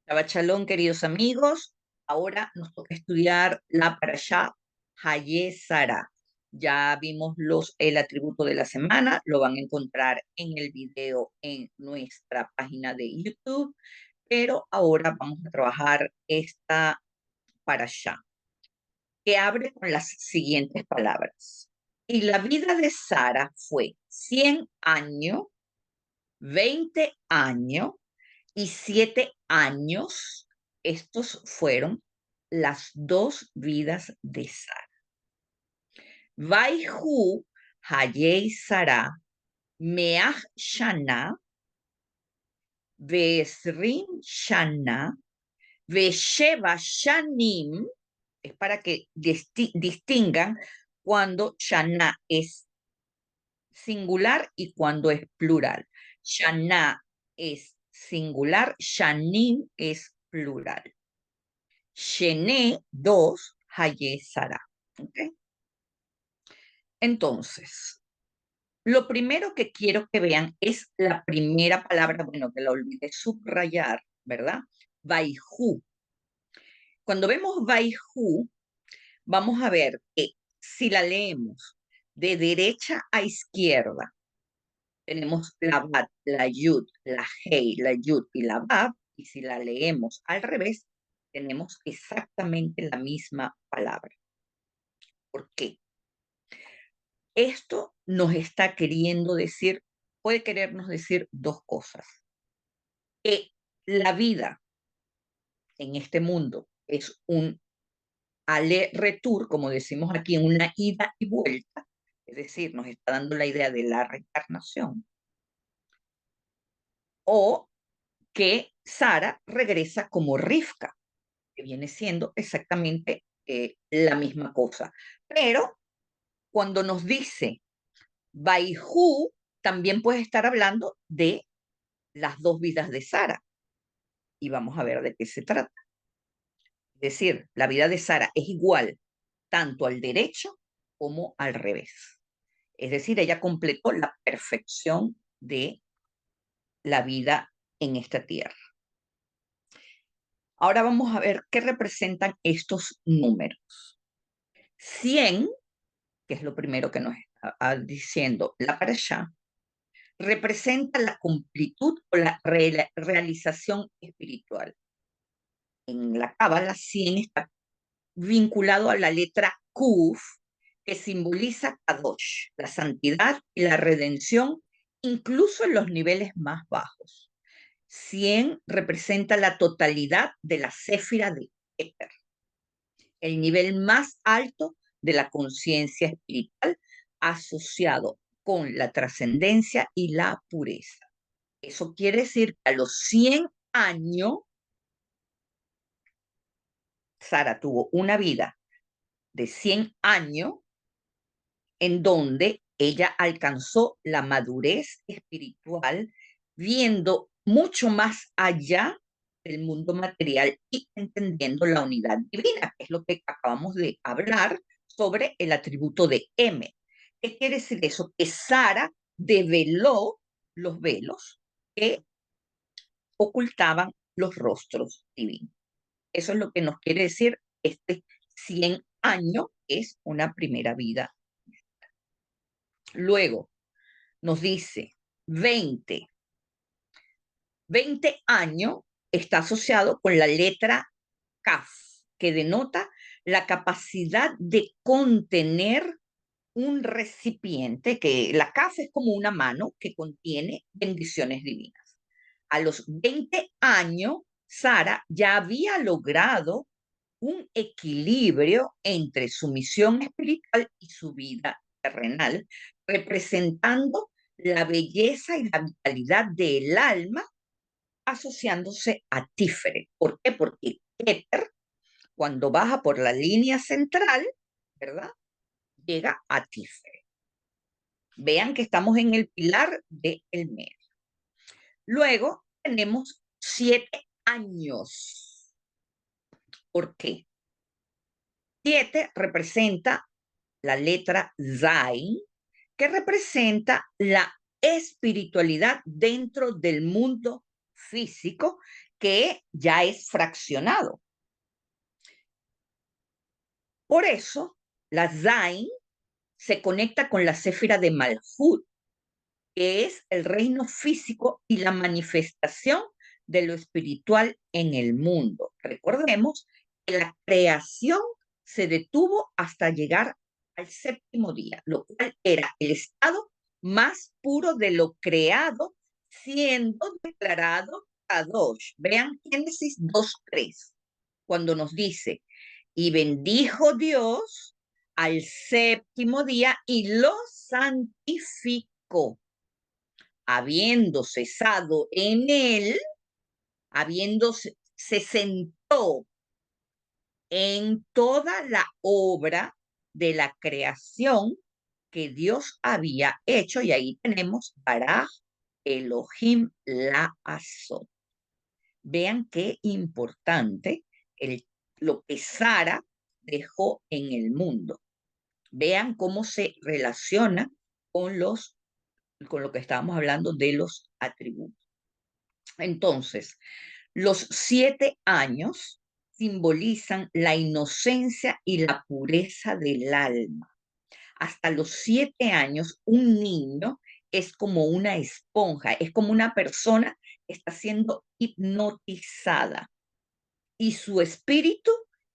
Shabbat Shalom, queridos amigos. Ahora nos toca estudiar la parashá Haye Sara. Ya vimos el atributo de la semana, lo van a encontrar en el video en nuestra página de YouTube, pero ahora vamos a trabajar esta parashá, que abre con las siguientes palabras. Y la vida de Sara fue 100 años, 20 años y 7 años. Estos fueron las dos vidas de Sara. Vaihu Hayei Sara Meach Shana Ve'esrim Shana Ve'sheva Shanim. Es para que distingan cuando Shana es singular y cuando es plural. Shana es singular, Shanim es plural. Shene, dos, Haye Sara. ¿Okay? Entonces, lo primero que quiero que vean es la primera palabra, bueno, que la olvidé subrayar, ¿verdad? Vaihu. Cuando vemos Vaihu, vamos a ver que si la leemos de derecha a izquierda, tenemos la Bat, la Yud, la Hei, la Yud y la Bab, y si la leemos al revés, tenemos exactamente la misma palabra. ¿Por qué? Esto nos está queriendo decir, puede querernos decir dos cosas. Que la vida en este mundo es un aller-retour, como decimos aquí, una ida y vuelta, es decir, nos está dando la idea de la reencarnación, o que Sara regresa como Rivka, que viene siendo exactamente la misma cosa. Pero cuando nos dice Baihu, también puede estar hablando de las dos vidas de Sara. Y vamos a ver de qué se trata. Es decir, la vida de Sara es igual tanto al derecho como al revés. Es decir, ella completó la perfección de la vida en esta tierra. Ahora vamos a ver qué representan estos números. 100, que es lo primero que nos está diciendo la parashá, representa la completud o la realización espiritual. En la Cábala, 100 está vinculado a la letra Kuf, que simboliza Kadosh, la santidad y la redención, incluso en los niveles más bajos. 100 representa la totalidad de la céfira de Éter, el nivel más alto de la conciencia espiritual asociado con la trascendencia y la pureza. Eso quiere decir que a los 100 años, Sara tuvo una vida de 100 años en donde ella alcanzó la madurez espiritual, viendo mucho más allá del mundo material y entendiendo la unidad divina, que es lo que acabamos de hablar sobre el atributo de M. ¿Qué quiere decir eso? Que Sara develó los velos que ocultaban los rostros divinos. Eso es lo que nos quiere decir este 100 años, es una primera vida. Luego nos dice 20. 20 años está asociado con la letra Kaf, que denota la capacidad de contener un recipiente, que la Kaf es como una mano que contiene bendiciones divinas. A los 20 años, Sara ya había logrado un equilibrio entre su misión espiritual y su vida terrenal, representando la belleza y la vitalidad del alma asociándose a Tiferet. ¿Por qué? Porque Éter, cuando baja por la línea central, ¿verdad? Llega a Tiferet. Vean que estamos en el pilar del medio. Luego tenemos 7 años. ¿Por qué? 7 representa la letra Zain, que representa la espiritualidad dentro del mundo físico que ya es fraccionado. Por eso, la Zain se conecta con la céfira de Malhut, que es el reino físico y la manifestación de lo espiritual en el mundo. Recordemos que la creación se detuvo hasta llegar al séptimo día, lo cual era el estado más puro de lo creado, siendo declarado Kadosh. Vean Génesis 2:3, cuando nos dice, y bendijo Dios al séptimo día y lo santificó, habiendo cesado en él, se sentó en toda la obra de la creación que Dios había hecho, y ahí tenemos Baraj Elohim la Azot. Vean qué importante lo que Sara dejó en el mundo. Vean cómo se relaciona con lo que estábamos hablando de los atributos. Entonces, los 7 años simbolizan la inocencia y la pureza del alma. Hasta los 7 años, un niño es como una esponja, es como una persona que está siendo hipnotizada y su espíritu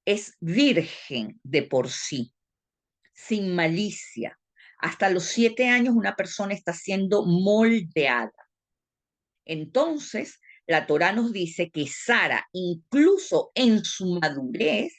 es virgen de por sí, sin malicia. Hasta los 7 años una persona está siendo moldeada. Entonces, la Torá nos dice que Sara, incluso en su madurez,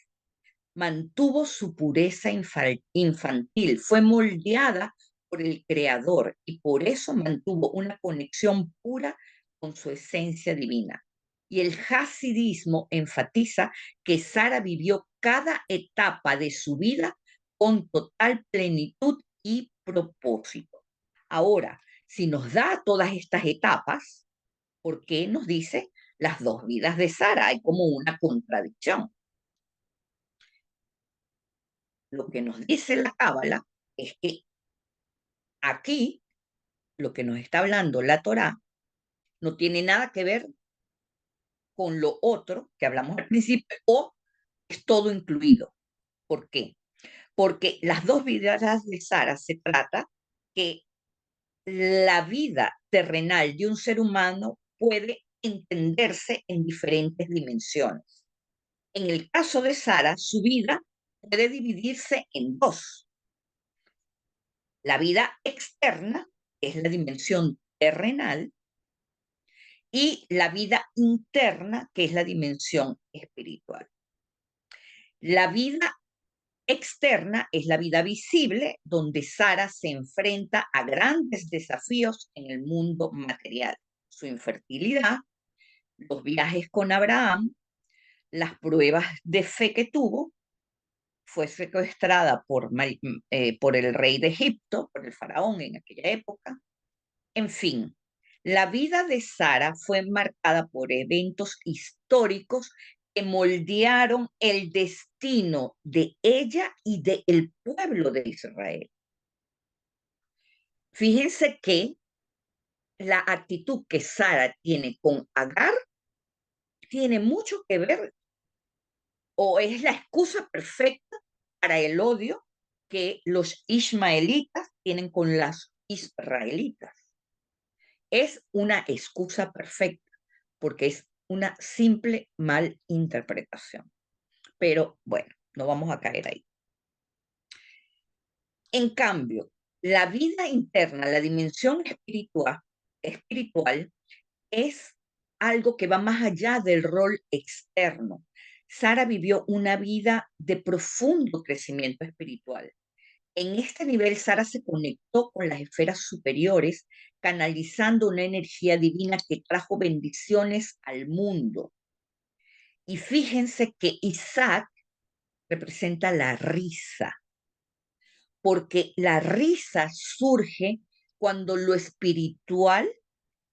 mantuvo su pureza infantil, fue moldeada por el Creador y por eso mantuvo una conexión pura con su esencia divina. Y el hasidismo enfatiza que Sara vivió cada etapa de su vida con total plenitud y propósito. Ahora, si nos da todas estas etapas, ¿por qué nos dice las dos vidas de Sara? Hay como una contradicción. Lo que nos dice la Cábala es que aquí lo que nos está hablando la Torá no tiene nada que ver con lo otro que hablamos al principio, o es todo incluido. ¿Por qué? Porque las dos vidas de Sara se trata que la vida terrenal de un ser humano puede entenderse en diferentes dimensiones. En el caso de Sara, su vida puede dividirse en dos. La vida externa, que es la dimensión terrenal, y la vida interna, que es la dimensión espiritual. La vida externa es la vida visible, donde Sara se enfrenta a grandes desafíos en el mundo material. Su infertilidad, los viajes con Abraham, las pruebas de fe que tuvo, fue secuestrada por el rey de Egipto, por el faraón en aquella época. En fin, la vida de Sara fue marcada por eventos históricos que moldearon el destino de ella y del pueblo de Israel. Fíjense que la actitud que Sara tiene con Agar tiene mucho que ver, o es la excusa perfecta para el odio que los ismaelitas tienen con las israelitas. Es una excusa perfecta porque es una simple malinterpretación. Pero bueno, no vamos a caer ahí. En cambio, la vida interna, la dimensión espiritual es algo que va más allá del rol externo. Sara vivió una vida de profundo crecimiento espiritual. En este nivel, Sara se conectó con las esferas superiores, canalizando una energía divina que trajo bendiciones al mundo. Y fíjense que Isaac representa la risa, porque la risa surge cuando lo espiritual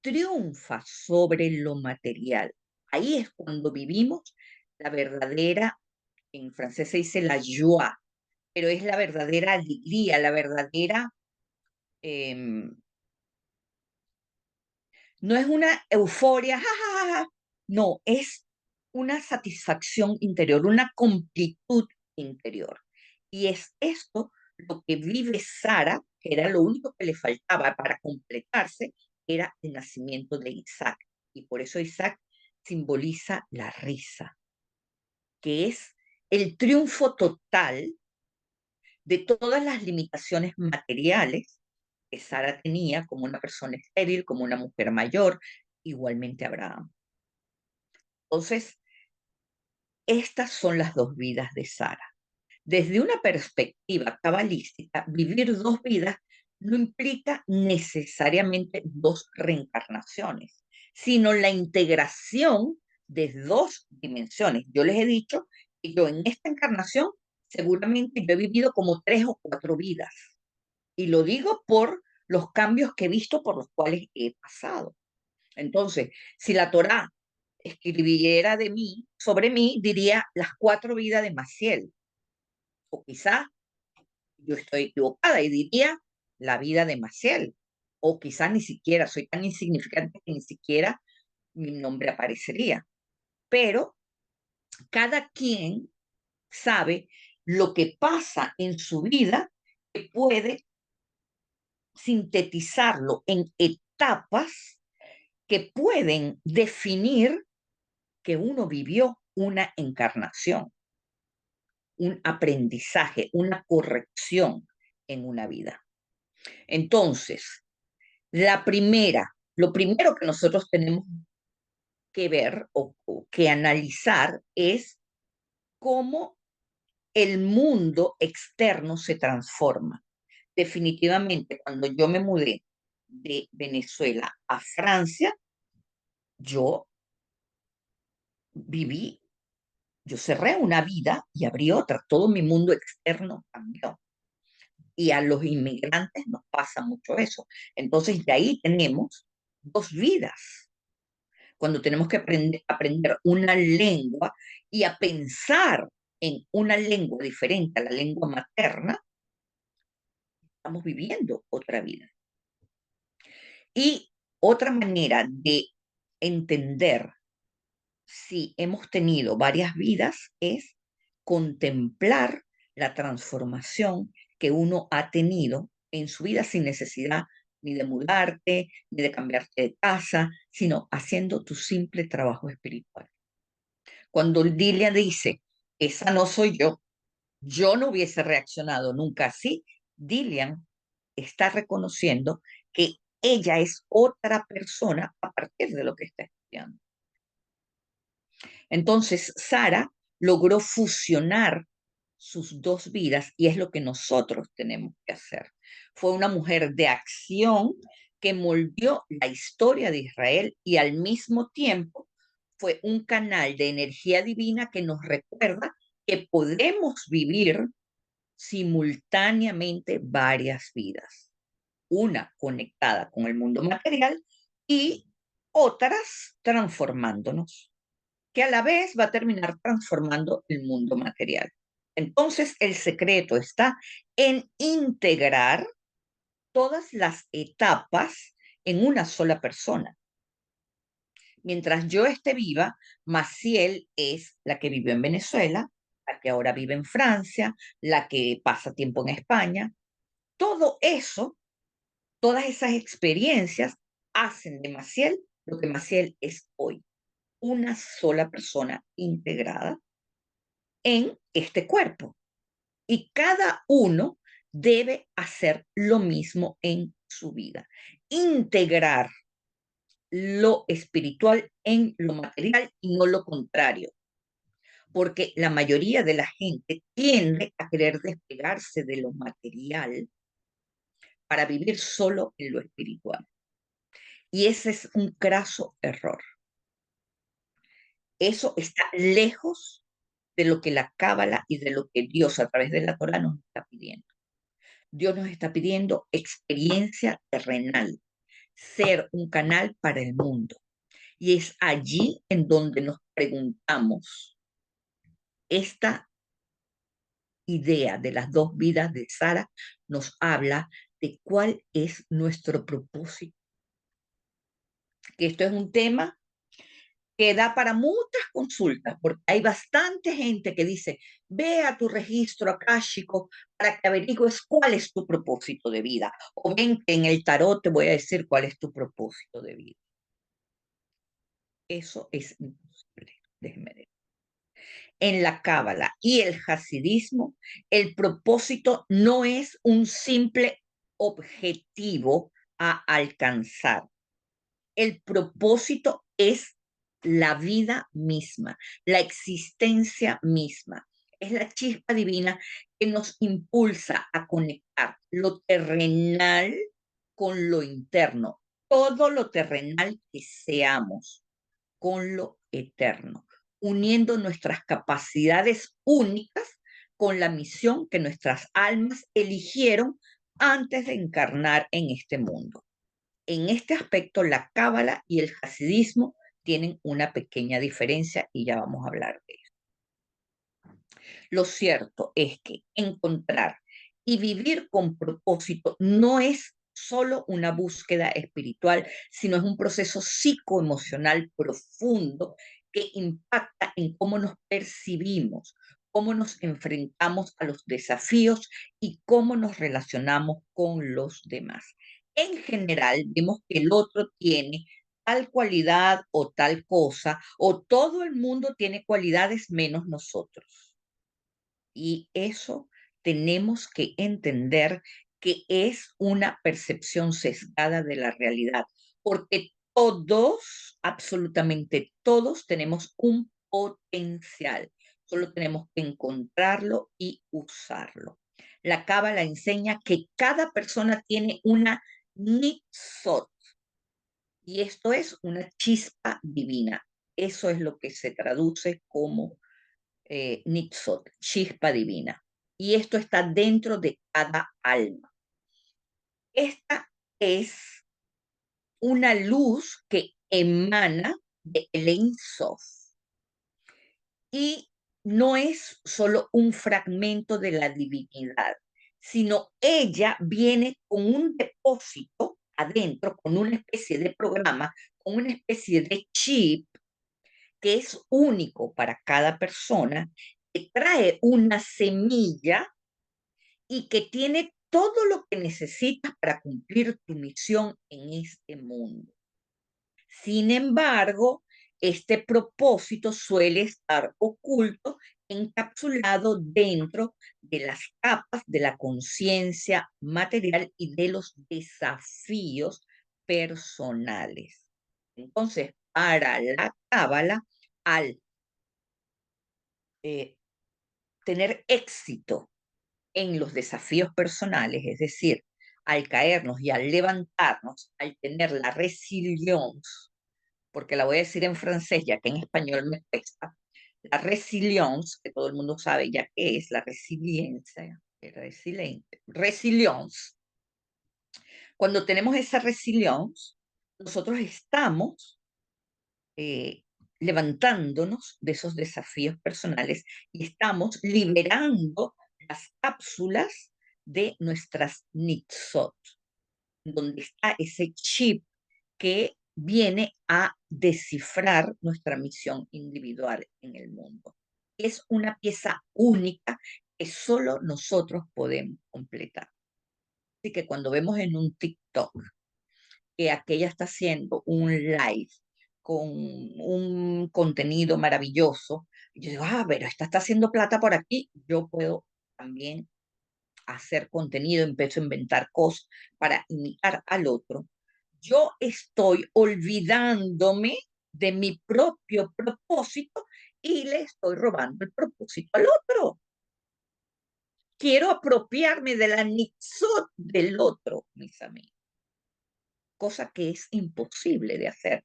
triunfa sobre lo material. Ahí es cuando vivimos la verdadera, en francés se dice la joie, pero es la verdadera alegría, la verdadera, no es una euforia, ja, ja, ja, ja, No, es una satisfacción interior, una completud interior. Y es esto lo que vive Sara, que era lo único que le faltaba para completarse, era el nacimiento de Isaac. Y por eso Isaac simboliza la risa, que es el triunfo total de todas las limitaciones materiales que Sara tenía como una persona estéril, como una mujer mayor, igualmente Abraham. Entonces, estas son las dos vidas de Sara. Desde una perspectiva cabalística, vivir dos vidas no implica necesariamente dos reencarnaciones, sino la integración de dos dimensiones. Yo les he dicho que yo en esta encarnación seguramente yo he vivido como 3 o 4 vidas. Y lo digo por los cambios que he visto por los cuales he pasado. Entonces, si la Torá escribiera de mí, sobre mí, diría las 4 vidas de Maciel. O quizá yo estoy equivocada y diría la vida de Maciel. O quizá ni siquiera, soy tan insignificante que ni siquiera mi nombre aparecería. Pero cada quien sabe lo que pasa en su vida que puede sintetizarlo en etapas que pueden definir que uno vivió una encarnación, un aprendizaje, una corrección en una vida. Entonces, lo primero que nosotros tenemos que ver o que analizar es cómo el mundo externo se transforma. Definitivamente, cuando yo me mudé de Venezuela a Francia, yo viví, yo cerré una vida y abrí otra. Todo mi mundo externo cambió. Y a los inmigrantes nos pasa mucho eso. Entonces, de ahí tenemos dos vidas. Cuando tenemos que aprender una lengua y a pensar en una lengua diferente a la lengua materna, estamos viviendo otra vida. Y otra manera de entender si hemos tenido varias vidas es contemplar la transformación que uno ha tenido en su vida sin necesidad ni de mudarte, ni de cambiarte de casa, sino haciendo tu simple trabajo espiritual. Cuando Dilia dice, esa no soy yo no hubiese reaccionado nunca así, Dilian está reconociendo que ella es otra persona a partir de lo que está estudiando. Entonces, Sara logró fusionar sus dos vidas y es lo que nosotros tenemos que hacer. Fue una mujer de acción que moldeó la historia de Israel y al mismo tiempo fue un canal de energía divina que nos recuerda que podemos vivir simultáneamente varias vidas, una conectada con el mundo material y otras transformándonos, que a la vez va a terminar transformando el mundo material. Entonces, el secreto está en integrar todas las etapas en una sola persona. Mientras yo esté viva, Maciel es la que vivió en Venezuela, la que ahora vive en Francia, la que pasa tiempo en España. Todo eso, todas esas experiencias hacen de Maciel lo que Maciel es hoy, una sola persona integrada en este cuerpo. Y cada uno debe hacer lo mismo en su vida, integrar lo espiritual en lo material y no lo contrario, porque la mayoría de la gente tiende a querer despegarse de lo material para vivir solo en lo espiritual. Y ese es un craso error. Eso está lejos de lo que la Cábala y de lo que Dios a través de la Torah nos está pidiendo. Dios nos está pidiendo experiencia terrenal, ser un canal para el mundo. Y es allí en donde nos preguntamos, esta idea de las dos vidas de Sara nos habla de cuál es nuestro propósito. Que esto es un tema que da para muchas consultas, porque hay bastante gente que dice, ve a tu registro akáshico para que averigües cuál es tu propósito de vida, o ven que en el tarot te voy a decir cuál es tu propósito de vida. Eso es imposible, déjenme decir. En la Cábala y el Hasidismo, el propósito no es un simple objetivo a alcanzar. El propósito es la vida misma, la existencia misma. Es la chispa divina que nos impulsa a conectar lo terrenal con lo interno, todo lo terrenal que seamos con lo eterno, uniendo nuestras capacidades únicas con la misión que nuestras almas eligieron antes de encarnar en este mundo. En este aspecto, la cábala y el hasidismo tienen una pequeña diferencia y ya vamos a hablar de eso. Lo cierto es que encontrar y vivir con propósito no es solo una búsqueda espiritual, sino es un proceso psicoemocional profundo que impacta en cómo nos percibimos, cómo nos enfrentamos a los desafíos y cómo nos relacionamos con los demás. En general, vemos que el otro tiene tal cualidad o tal cosa, o todo el mundo tiene cualidades menos nosotros. Y eso tenemos que entender que es una percepción sesgada de la realidad, porque todos, absolutamente todos, tenemos un potencial. Solo tenemos que encontrarlo y usarlo. La Cábala enseña que cada persona tiene una nitzot, y esto es una chispa divina. Eso es lo que se traduce como Nitzot, chispa divina. Y esto está dentro de cada alma. Esta es una luz que emana de el Ein Sof y no es solo un fragmento de la divinidad, sino ella viene con un depósito adentro, con una especie de programa, con una especie de chip que es único para cada persona, que trae una semilla y que tiene todo lo que necesitas para cumplir tu misión en este mundo. Sin embargo, este propósito suele estar oculto, encapsulado dentro de las capas de la conciencia material y de los desafíos personales. Entonces, para la cábala, al eh, tener éxito en los desafíos personales, es decir, al caernos y al levantarnos, al tener la resilience, porque la voy a decir en francés, ya que en español me cuesta, la resilience, que todo el mundo sabe ya qué es la resiliencia, resilience. Cuando tenemos esa resilience, nosotros estamos eh, levantándonos de esos desafíos personales y estamos liberando las cápsulas de nuestras Nitzot, donde está ese chip que viene a descifrar nuestra misión individual en el mundo. Es una pieza única que solo nosotros podemos completar. Así que cuando vemos en un TikTok que aquella está haciendo un live con un contenido maravilloso, yo digo, pero esta está haciendo plata por aquí, yo puedo también hacer contenido, empiezo a inventar cosas para imitar al otro. Yo estoy olvidándome de mi propio propósito y le estoy robando el propósito al otro. Quiero apropiarme de la nixot del otro, mis amigos, cosa que es imposible de hacer.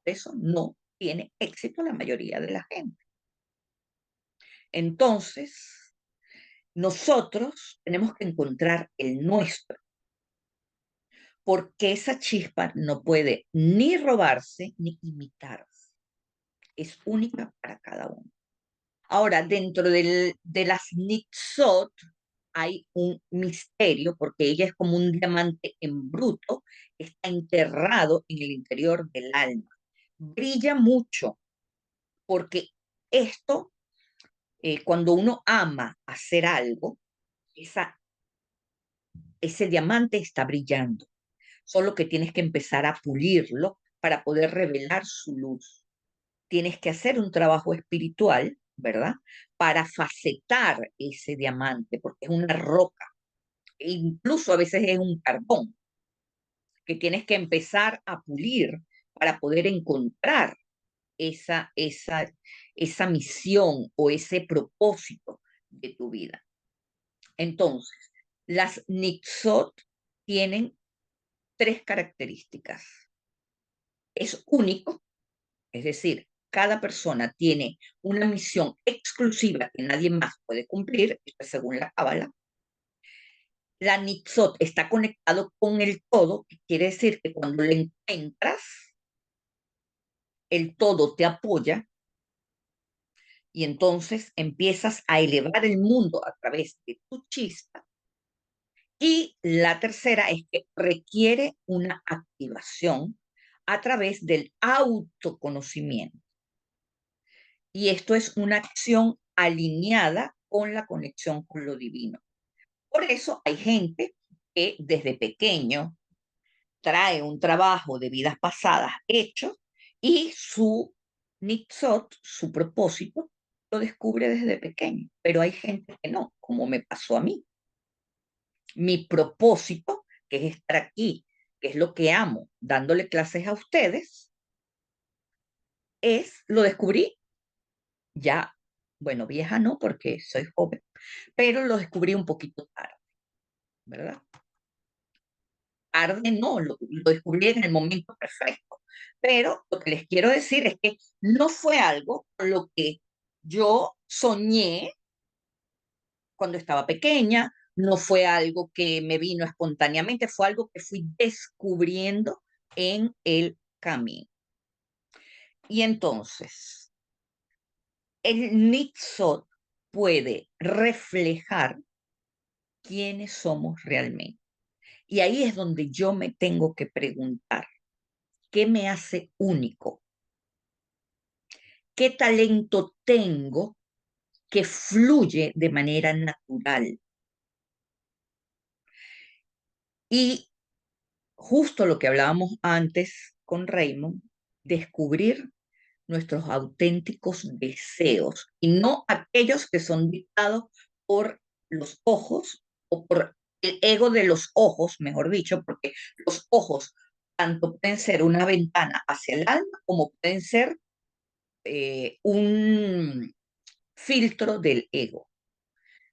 Por eso no tiene éxito la mayoría de la gente. Entonces, nosotros tenemos que encontrar el nuestro, porque esa chispa no puede ni robarse ni imitarse. Es única para cada uno. Ahora, dentro de las Nitzot hay un misterio, porque ella es como un diamante en bruto, está enterrado en el interior del alma. Brilla mucho, porque esto, cuando uno ama hacer algo, ese diamante está brillando, solo que tienes que empezar a pulirlo para poder revelar su luz. Tienes que hacer un trabajo espiritual, ¿verdad? Para facetar ese diamante, porque es una roca, e incluso a veces es un carbón que tienes que empezar a pulir para poder encontrar esa, esa, esa misión o ese propósito de tu vida. Entonces, las Nixot tienen tres características. Es único, es decir, cada persona tiene una misión exclusiva que nadie más puede cumplir, esto es según la Cábala. La Nixot está conectado con el todo, que quiere decir que cuando le encuentras, el todo te apoya y entonces empiezas a elevar el mundo a través de tu chispa. Y la tercera es que requiere una activación a través del autoconocimiento. Y esto es una acción alineada con la conexión con lo divino. Por eso hay gente que desde pequeño trae un trabajo de vidas pasadas hecho y su Nitzot, su propósito, lo descubre desde pequeño. Pero hay gente que no, como me pasó a mí. Mi propósito, que es estar aquí, que es lo que amo, dándole clases a ustedes, lo descubrí ya, bueno, vieja no, porque soy joven, pero lo descubrí un poquito tarde, ¿verdad? Tarde no, lo descubrí en el momento perfecto. Pero lo que les quiero decir es que no fue algo con lo que yo soñé cuando estaba pequeña, no fue algo que me vino espontáneamente, fue algo que fui descubriendo en el camino. Y entonces, el Nitzot puede reflejar quiénes somos realmente. Y ahí es donde yo me tengo que preguntar, ¿qué me hace único? ¿Qué talento tengo que fluye de manera natural? Y justo lo que hablábamos antes con Raymond, descubrir nuestros auténticos deseos y no aquellos que son dictados por los ojos o por el ego de los ojos, mejor dicho, porque los ojos tanto pueden ser una ventana hacia el alma como pueden ser un filtro del ego.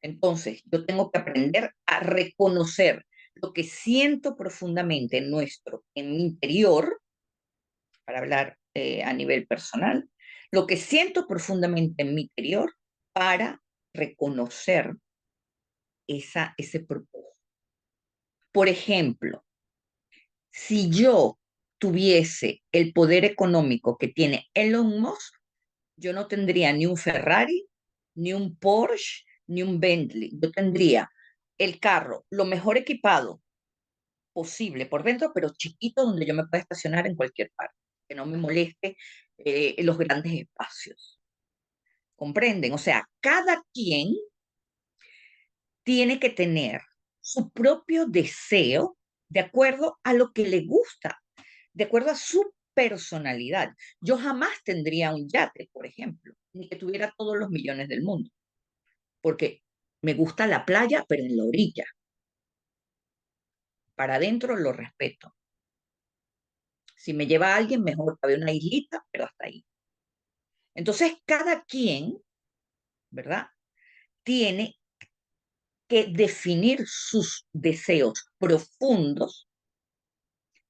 Entonces, yo tengo que aprender a reconocer lo que siento profundamente en mi interior, para hablar a nivel personal, lo que siento profundamente en mi interior para reconocer ese propósito. Por ejemplo, si yo tuviese el poder económico que tiene Elon Musk, yo no tendría ni un Ferrari, ni un Porsche, ni un Bentley. Yo tendría el carro lo mejor equipado posible por dentro, pero chiquito donde yo me pueda estacionar en cualquier parte, que no me moleste los grandes espacios. ¿Comprenden? O sea, cada quien tiene que tener su propio deseo de acuerdo a lo que le gusta, de acuerdo a su personalidad. Yo jamás tendría un yate, por ejemplo, ni que tuviera todos los millones del mundo, porque me gusta la playa, pero en la orilla. Para adentro lo respeto. Si me lleva a alguien, mejor que una islita, pero hasta ahí. Entonces, cada quien, ¿verdad? Tiene que definir sus deseos profundos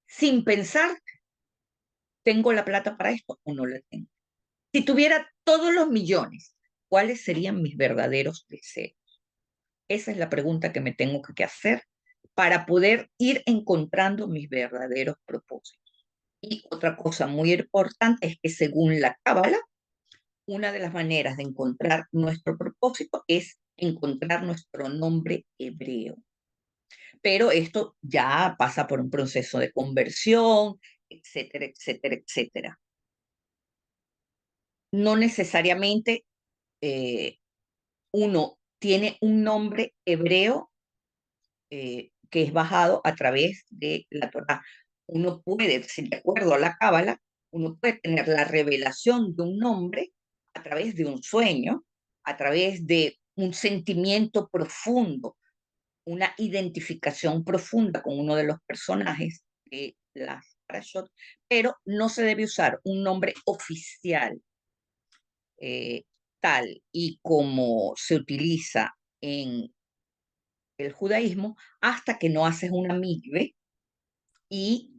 sin pensar, ¿tengo la plata para esto o no la tengo? Si tuviera todos los millones, ¿cuáles serían mis verdaderos deseos? Esa es la pregunta que me tengo que hacer para poder ir encontrando mis verdaderos propósitos. Y otra cosa muy importante es que según la Cábala, una de las maneras de encontrar nuestro propósito es encontrar nuestro nombre hebreo. Pero esto ya pasa por un proceso de conversión, etcétera, etcétera, etcétera. no necesariamente uno tiene un nombre hebreo que es bajado a través de la Torá. Uno puede, si de acuerdo a la Cábala, uno puede tener la revelación de un nombre a través de un sueño, a través de un sentimiento profundo, una identificación profunda con uno de los personajes de las Parashot, pero no se debe usar un nombre oficial eh, tal y como se utiliza en el judaísmo hasta que no haces una migbe y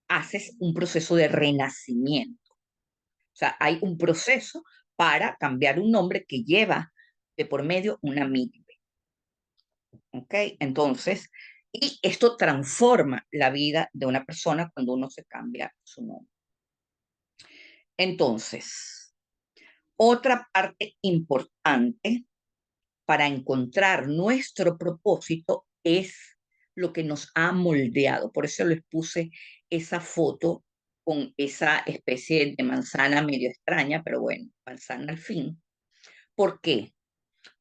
haces un proceso de renacimiento. O sea, hay un proceso para cambiar un nombre que lleva de por medio una migbe. ¿Ok? Entonces, y esto transforma la vida de una persona cuando uno se cambia su nombre. Entonces, otra parte importante para encontrar nuestro propósito es lo que nos ha moldeado. Por eso les puse esa foto con esa especie de manzana medio extraña, pero bueno, manzana al fin. ¿Por qué?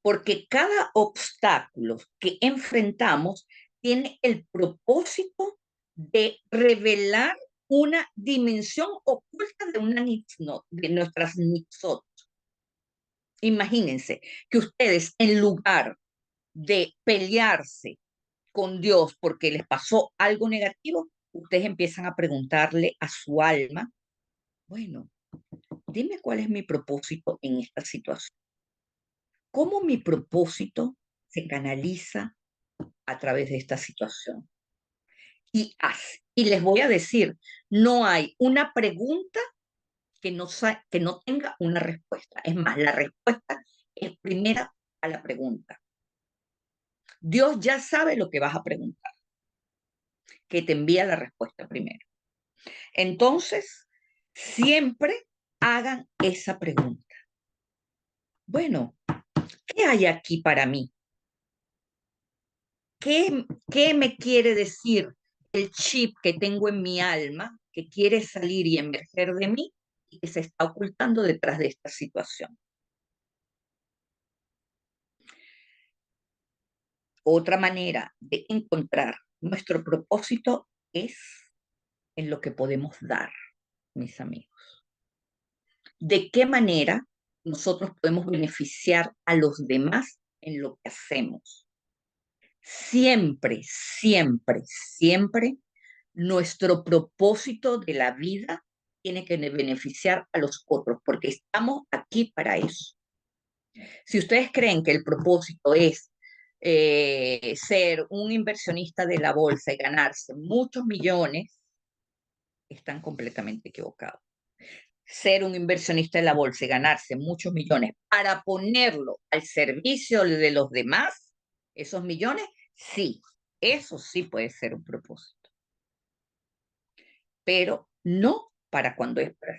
Porque cada obstáculo que enfrentamos tiene el propósito de revelar una dimensión oculta de, de nuestras nitzot. Imagínense que ustedes, en lugar de pelearse con Dios porque les pasó algo negativo, ustedes empiezan a preguntarle a su alma, bueno, dime cuál es mi propósito en esta situación. ¿Cómo mi propósito se canaliza a través de esta situación? Y les voy a decir, no hay una pregunta que no tenga una respuesta. Es más, la respuesta es primera a la pregunta. Dios ya sabe lo que vas a preguntar, que te envía la respuesta primero. Entonces, siempre hagan esa pregunta. Bueno, ¿qué hay aquí para mí? ¿Qué me quiere decir el chip que tengo en mi alma que quiere salir y emerger de mí y que se está ocultando detrás de esta situación? Otra manera de encontrar nuestro propósito es en lo que podemos dar, mis amigos. ¿De qué manera nosotros podemos beneficiar a los demás en lo que hacemos? Siempre, siempre, siempre nuestro propósito de la vida tiene que beneficiar a los otros, porque estamos aquí para eso. Si ustedes creen que el propósito es ser un inversionista de la bolsa y ganarse muchos millones, están completamente equivocados. Ser un inversionista de la bolsa y ganarse muchos millones para ponerlo al servicio de los demás, esos millones, sí, eso sí puede ser un propósito, pero no para cuando es para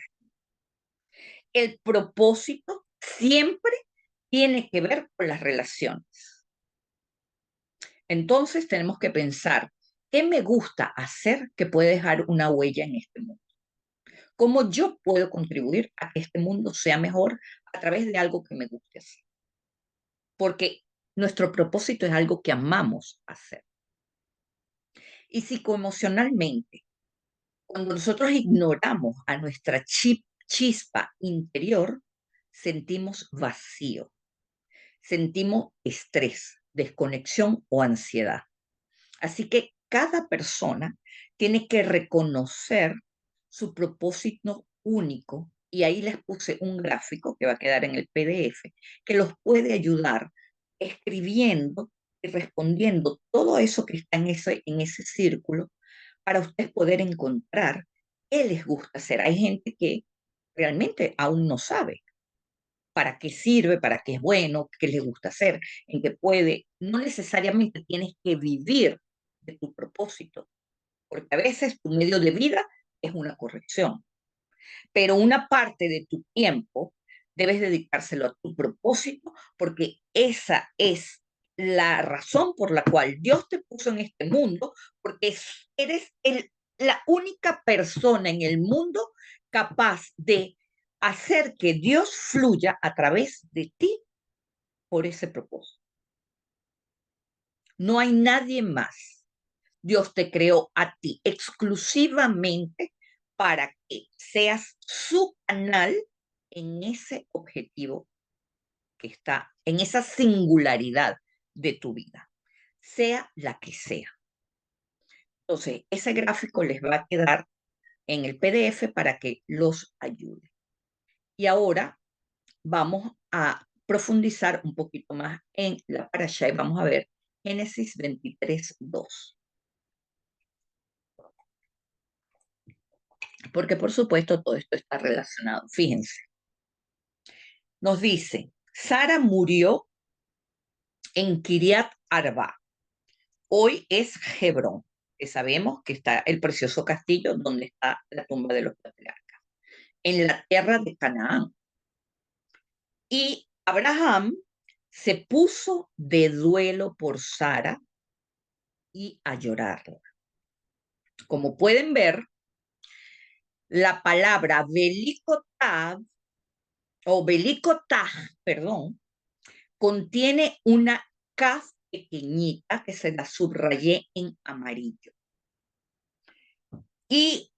el propósito siempre tiene que ver con las relaciones. Entonces tenemos que pensar, ¿qué me gusta hacer que puede dejar una huella en este mundo? ¿Cómo yo puedo contribuir a que este mundo sea mejor a través de algo que me guste hacer? Porque nuestro propósito es algo que amamos hacer. Y psicoemocionalmente, cuando nosotros ignoramos a nuestra chispa interior, sentimos vacío. Sentimos estrés, desconexión o ansiedad. Así que cada persona tiene que reconocer su propósito único y ahí les puse un gráfico que va a quedar en el PDF que los puede ayudar escribiendo y respondiendo todo eso que está en ese círculo para ustedes poder encontrar qué les gusta hacer. Hay gente que realmente aún no sabe para qué sirve, para qué es bueno, qué le gusta hacer, en qué puede. No necesariamente tienes que vivir de tu propósito, porque a veces tu medio de vida es una corrección, pero una parte de tu tiempo debes dedicárselo a tu propósito, porque esa es la razón por la cual Dios te puso en este mundo, porque eres la única persona en el mundo capaz de hacer que Dios fluya a través de ti por ese propósito. No hay nadie más. Dios te creó a ti exclusivamente para que seas su canal en ese objetivo que está, en esa singularidad de tu vida, sea la que sea. Entonces, ese gráfico les va a quedar en el PDF para que los ayude. Y ahora vamos a profundizar un poquito más en la parashá y vamos a ver Génesis 23:2. Porque por supuesto todo esto está relacionado. Fíjense, nos dice, Sara murió en Kiriat Arba. Hoy es Hebrón, que sabemos que está el precioso castillo donde está la tumba de los patriarcas, en la tierra de Canaán. Y Abraham se puso de duelo por Sara y a llorarla. Como pueden ver, la palabra Belikotah o Belikotah, perdón, contiene una kaf pequeñita que se la subrayé en amarillo. Y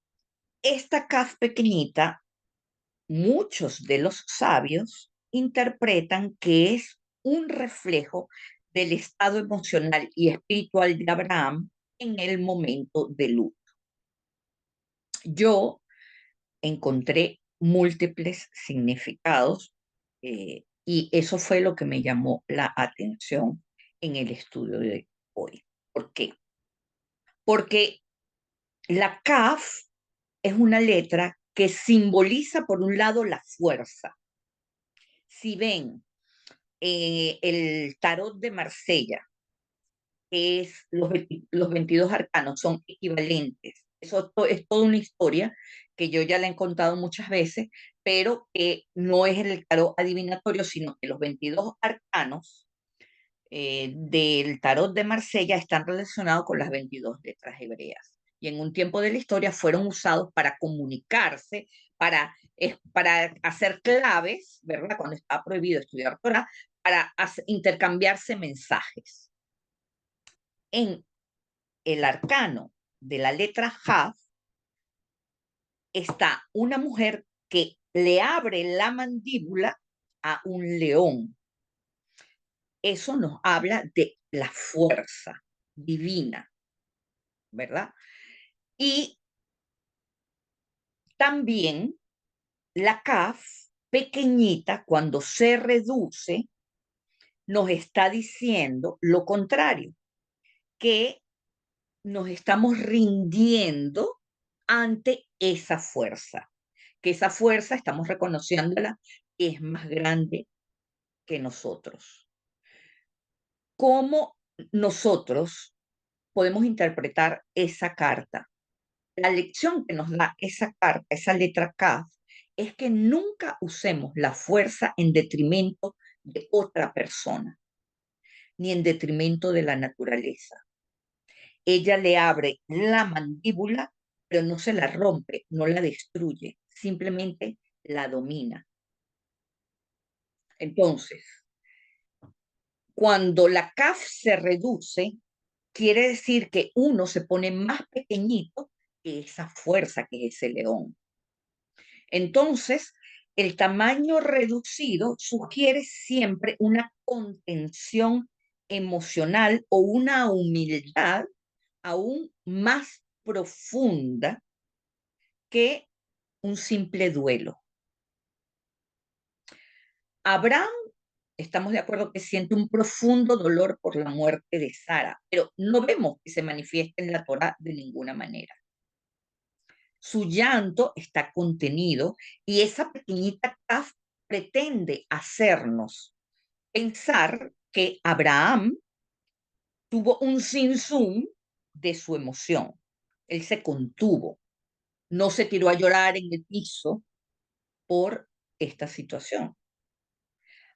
esta kaf pequeñita, muchos de los sabios interpretan que es un reflejo del estado emocional y espiritual de Abraham en el momento de luto. Yo encontré múltiples significados y eso fue lo que me llamó la atención en el estudio de hoy. ¿Por qué? Porque la CAF es una letra que simboliza, por un lado, la fuerza. Si ven el tarot de Marsella, que es los 22 arcanos, son equivalentes. Eso es toda una historia que yo ya la he contado muchas veces, pero que no es el tarot adivinatorio, sino que los 22 arcanos del tarot de Marsella están relacionados con las 22 letras hebreas. Y en un tiempo de la historia fueron usados para comunicarse, para hacer claves, ¿verdad? Cuando estaba prohibido estudiar Torah, para intercambiarse mensajes. En el arcano de la letra Jaf está una mujer que le abre la mandíbula a un león. Eso nos habla de la fuerza divina, ¿verdad? Y también la CAF pequeñita, cuando se reduce, nos está diciendo lo contrario, que nos estamos rindiendo ante esa fuerza, que esa fuerza estamos reconociéndola, es más grande que nosotros. ¿Cómo nosotros podemos interpretar esa carta? La lección que nos da esa carta, esa letra K, es que nunca usemos la fuerza en detrimento de otra persona, ni en detrimento de la naturaleza. Ella le abre la mandíbula, pero no se la rompe, no la destruye, simplemente la domina. Entonces, cuando la CAF se reduce, quiere decir que uno se pone más pequeñito que esa fuerza que es ese león. Entonces, el tamaño reducido sugiere siempre una contención emocional o una humildad aún más profunda que un simple duelo. Abraham, estamos de acuerdo que siente un profundo dolor por la muerte de Sara, pero no vemos que se manifieste en la Torá de ninguna manera. Su llanto está contenido y esa pequeñita kaf pretende hacernos pensar que Abraham tuvo un sinsum de su emoción. Él se contuvo, no se tiró a llorar en el piso por esta situación.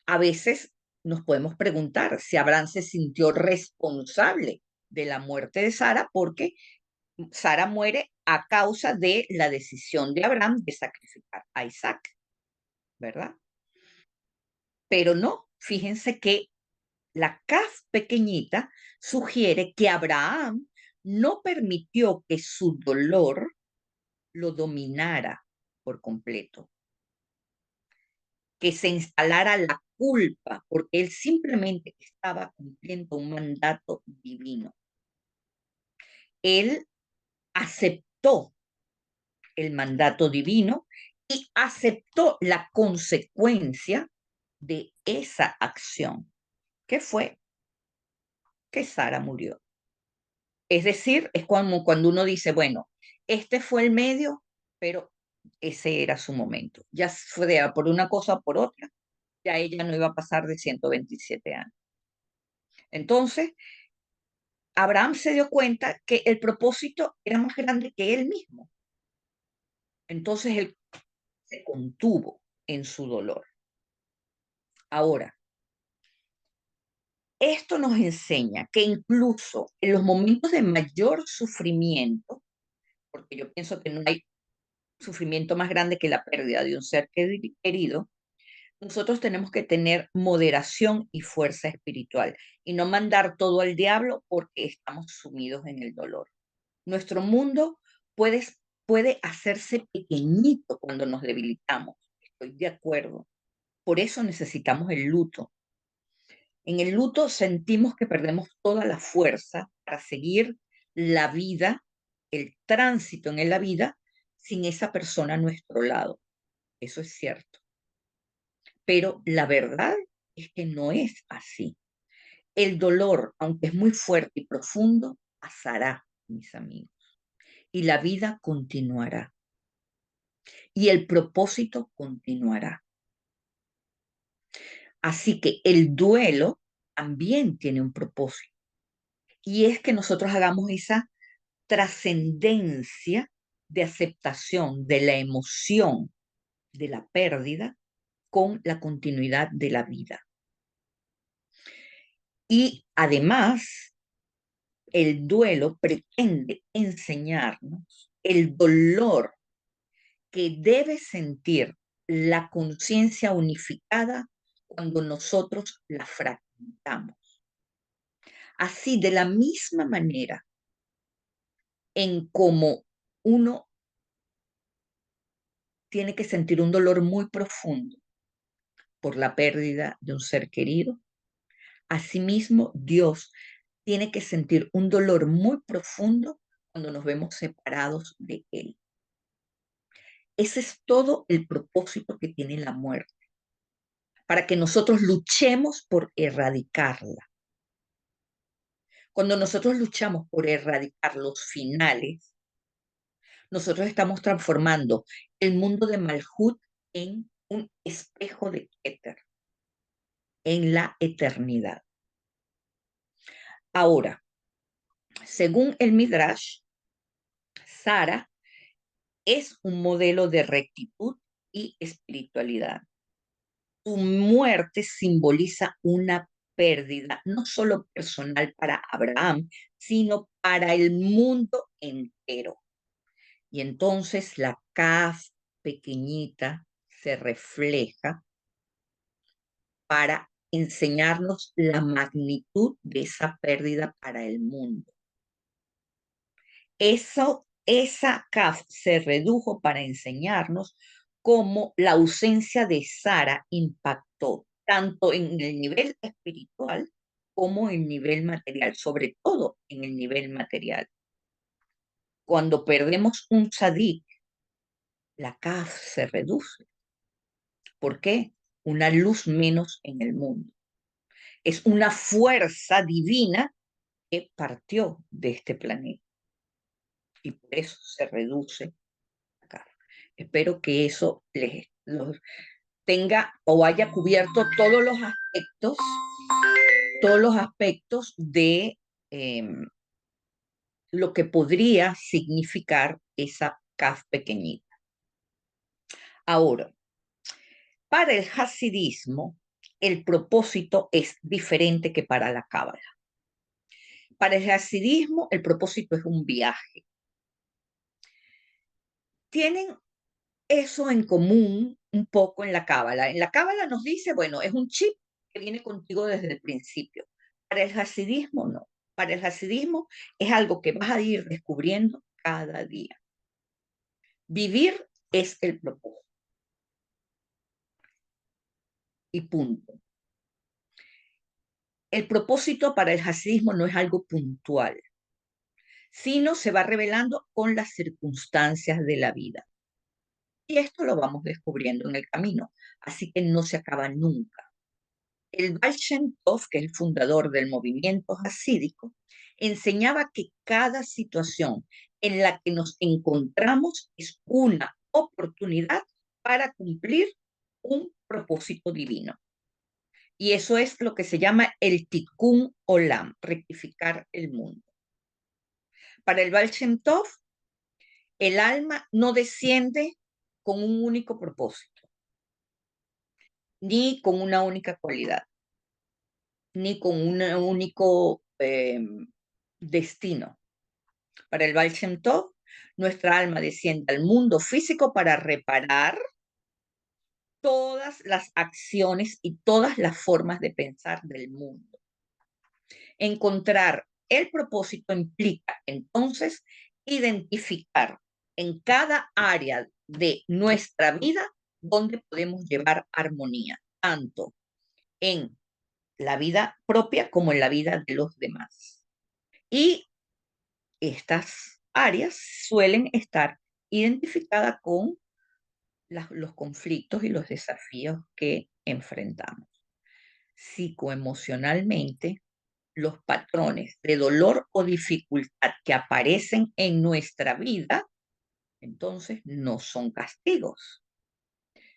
A veces nos podemos preguntar si Abraham se sintió responsable de la muerte de Sara porque Sara muere a causa de la decisión de Abraham de sacrificar a Isaac. ¿verdad? Pero no, fíjense que la Kaf pequeñita sugiere que Abraham no permitió que su dolor lo dominara por completo, que se instalara la culpa, porque él simplemente estaba cumpliendo un mandato divino. Él aceptó el mandato divino y aceptó la consecuencia de esa acción, que fue que Sara murió. Es decir, es como cuando uno dice, bueno, este fue el medio, pero ese era su momento. Ya sea por una cosa o por otra, ya ella no iba a pasar de 127 años. Entonces, Abraham se dio cuenta que el propósito era más grande que él mismo. Entonces, él se contuvo en su dolor. Ahora, esto nos enseña que incluso en los momentos de mayor sufrimiento, porque yo pienso que no hay sufrimiento más grande que la pérdida de un ser querido, nosotros tenemos que tener moderación y fuerza espiritual y no mandar todo al diablo porque estamos sumidos en el dolor. Nuestro mundo puede, puede hacerse pequeñito cuando nos debilitamos. Estoy de acuerdo. Por eso necesitamos el luto. En el luto sentimos que perdemos toda la fuerza para seguir la vida, el tránsito en la vida, sin esa persona a nuestro lado. Eso es cierto. Pero la verdad es que no es así. El dolor, aunque es muy fuerte y profundo, pasará, mis amigos, y la vida continuará. Y el propósito continuará. Así que el duelo también tiene un propósito. Y es que nosotros hagamos esa trascendencia de aceptación de la emoción de la pérdida con la continuidad de la vida. Y además, el duelo pretende enseñarnos el dolor que debe sentir la conciencia unificada cuando nosotros la fragmentamos. Así, de la misma manera en como uno tiene que sentir un dolor muy profundo por la pérdida de un ser querido, asimismo Dios tiene que sentir un dolor muy profundo cuando nos vemos separados de Él. Ese es todo el propósito que tiene la muerte, para que nosotros luchemos por erradicarla. Cuando nosotros luchamos por erradicar los finales, nosotros estamos transformando el mundo de Malhut en un espejo de Keter, en la eternidad. Ahora, según el Midrash, Sara es un modelo de rectitud y espiritualidad. Su muerte simboliza una pérdida, no solo personal para Abraham, sino para el mundo entero. Y entonces la Kaf pequeñita se refleja para enseñarnos la magnitud de esa pérdida para el mundo. Esa Kaf se redujo para enseñarnos cómo la ausencia de Sara impactó tanto en el nivel espiritual como en el nivel material, sobre todo en el nivel material. Cuando perdemos un tzadik, la Kaf se reduce. ¿Por qué? Una luz menos en el mundo. Es una fuerza divina que partió de este planeta y por eso se reduce acá. Espero que eso los tenga o haya cubierto todos los aspectos de eh, lo que podría significar esa Kaf pequeñita. Ahora, para el hasidismo, el propósito es diferente que para la cábala. Para el hasidismo, el propósito es un viaje. Tienen eso en común un poco en la cábala. En la cábala nos dice, bueno, es un chip que viene contigo desde el principio. Para el hasidismo, no. Para el hasidismo es algo que vas a ir descubriendo cada día. Vivir es el propósito. Y punto. El propósito para el hasidismo no es algo puntual, sino se va revelando con las circunstancias de la vida. Y esto lo vamos descubriendo en el camino, así que no se acaba nunca. El Baal Shem Tov, que es el fundador del movimiento hasídico, enseñaba que cada situación en la que nos encontramos es una oportunidad para cumplir un propósito divino. Y eso es lo que se llama el Tikkun Olam, rectificar el mundo. Para el Baal Shem Tov, el alma no desciende con un único propósito, ni con una única cualidad, ni con un único destino. Para el Baal Shem Tov, nuestra alma desciende al mundo físico para reparar todas las acciones y todas las formas de pensar del mundo. Encontrar el propósito implica entonces identificar en cada área de nuestra vida donde podemos llevar armonía, tanto en la vida propia como en la vida de los demás. Y estas áreas suelen estar identificadas con los conflictos y los desafíos que enfrentamos. Psicoemocionalmente, los patrones de dolor o dificultad que aparecen en nuestra vida, entonces no son castigos,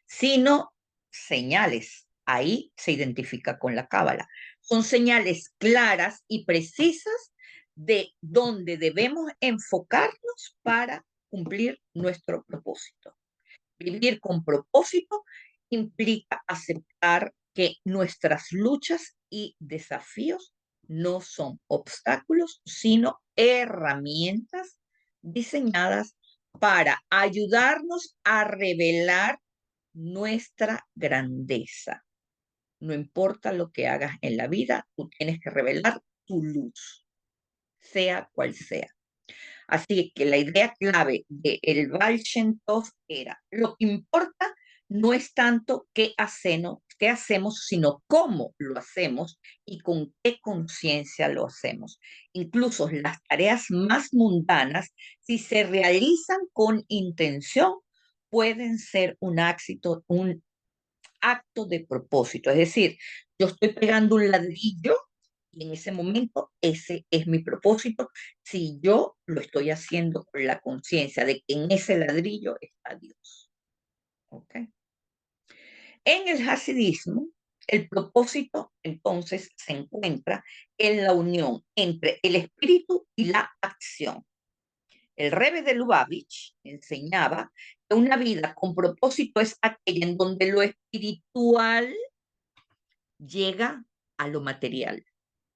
sino señales. Ahí se identifica con la cábala. Son señales claras y precisas de dónde debemos enfocarnos para cumplir nuestro propósito. Vivir con propósito implica aceptar que nuestras luchas y desafíos no son obstáculos, sino herramientas diseñadas para ayudarnos a revelar nuestra grandeza. No importa lo que hagas en la vida, tú tienes que revelar tu luz, sea cual sea. Así que la idea clave de el Baal Shem Tov era, lo que importa no es tanto qué hacemos, sino cómo lo hacemos y con qué conciencia lo hacemos. Incluso las tareas más mundanas, si se realizan con intención, pueden ser un acto de propósito. Es decir, yo estoy pegando un ladrillo y en ese momento ese es mi propósito si yo lo estoy haciendo con la conciencia de que en ese ladrillo está Dios. ¿Ok? En el hasidismo, el propósito entonces se encuentra en la unión entre el espíritu y la acción. El Rebbe de Lubavitch enseñaba que una vida con propósito es aquella en donde lo espiritual llega a lo material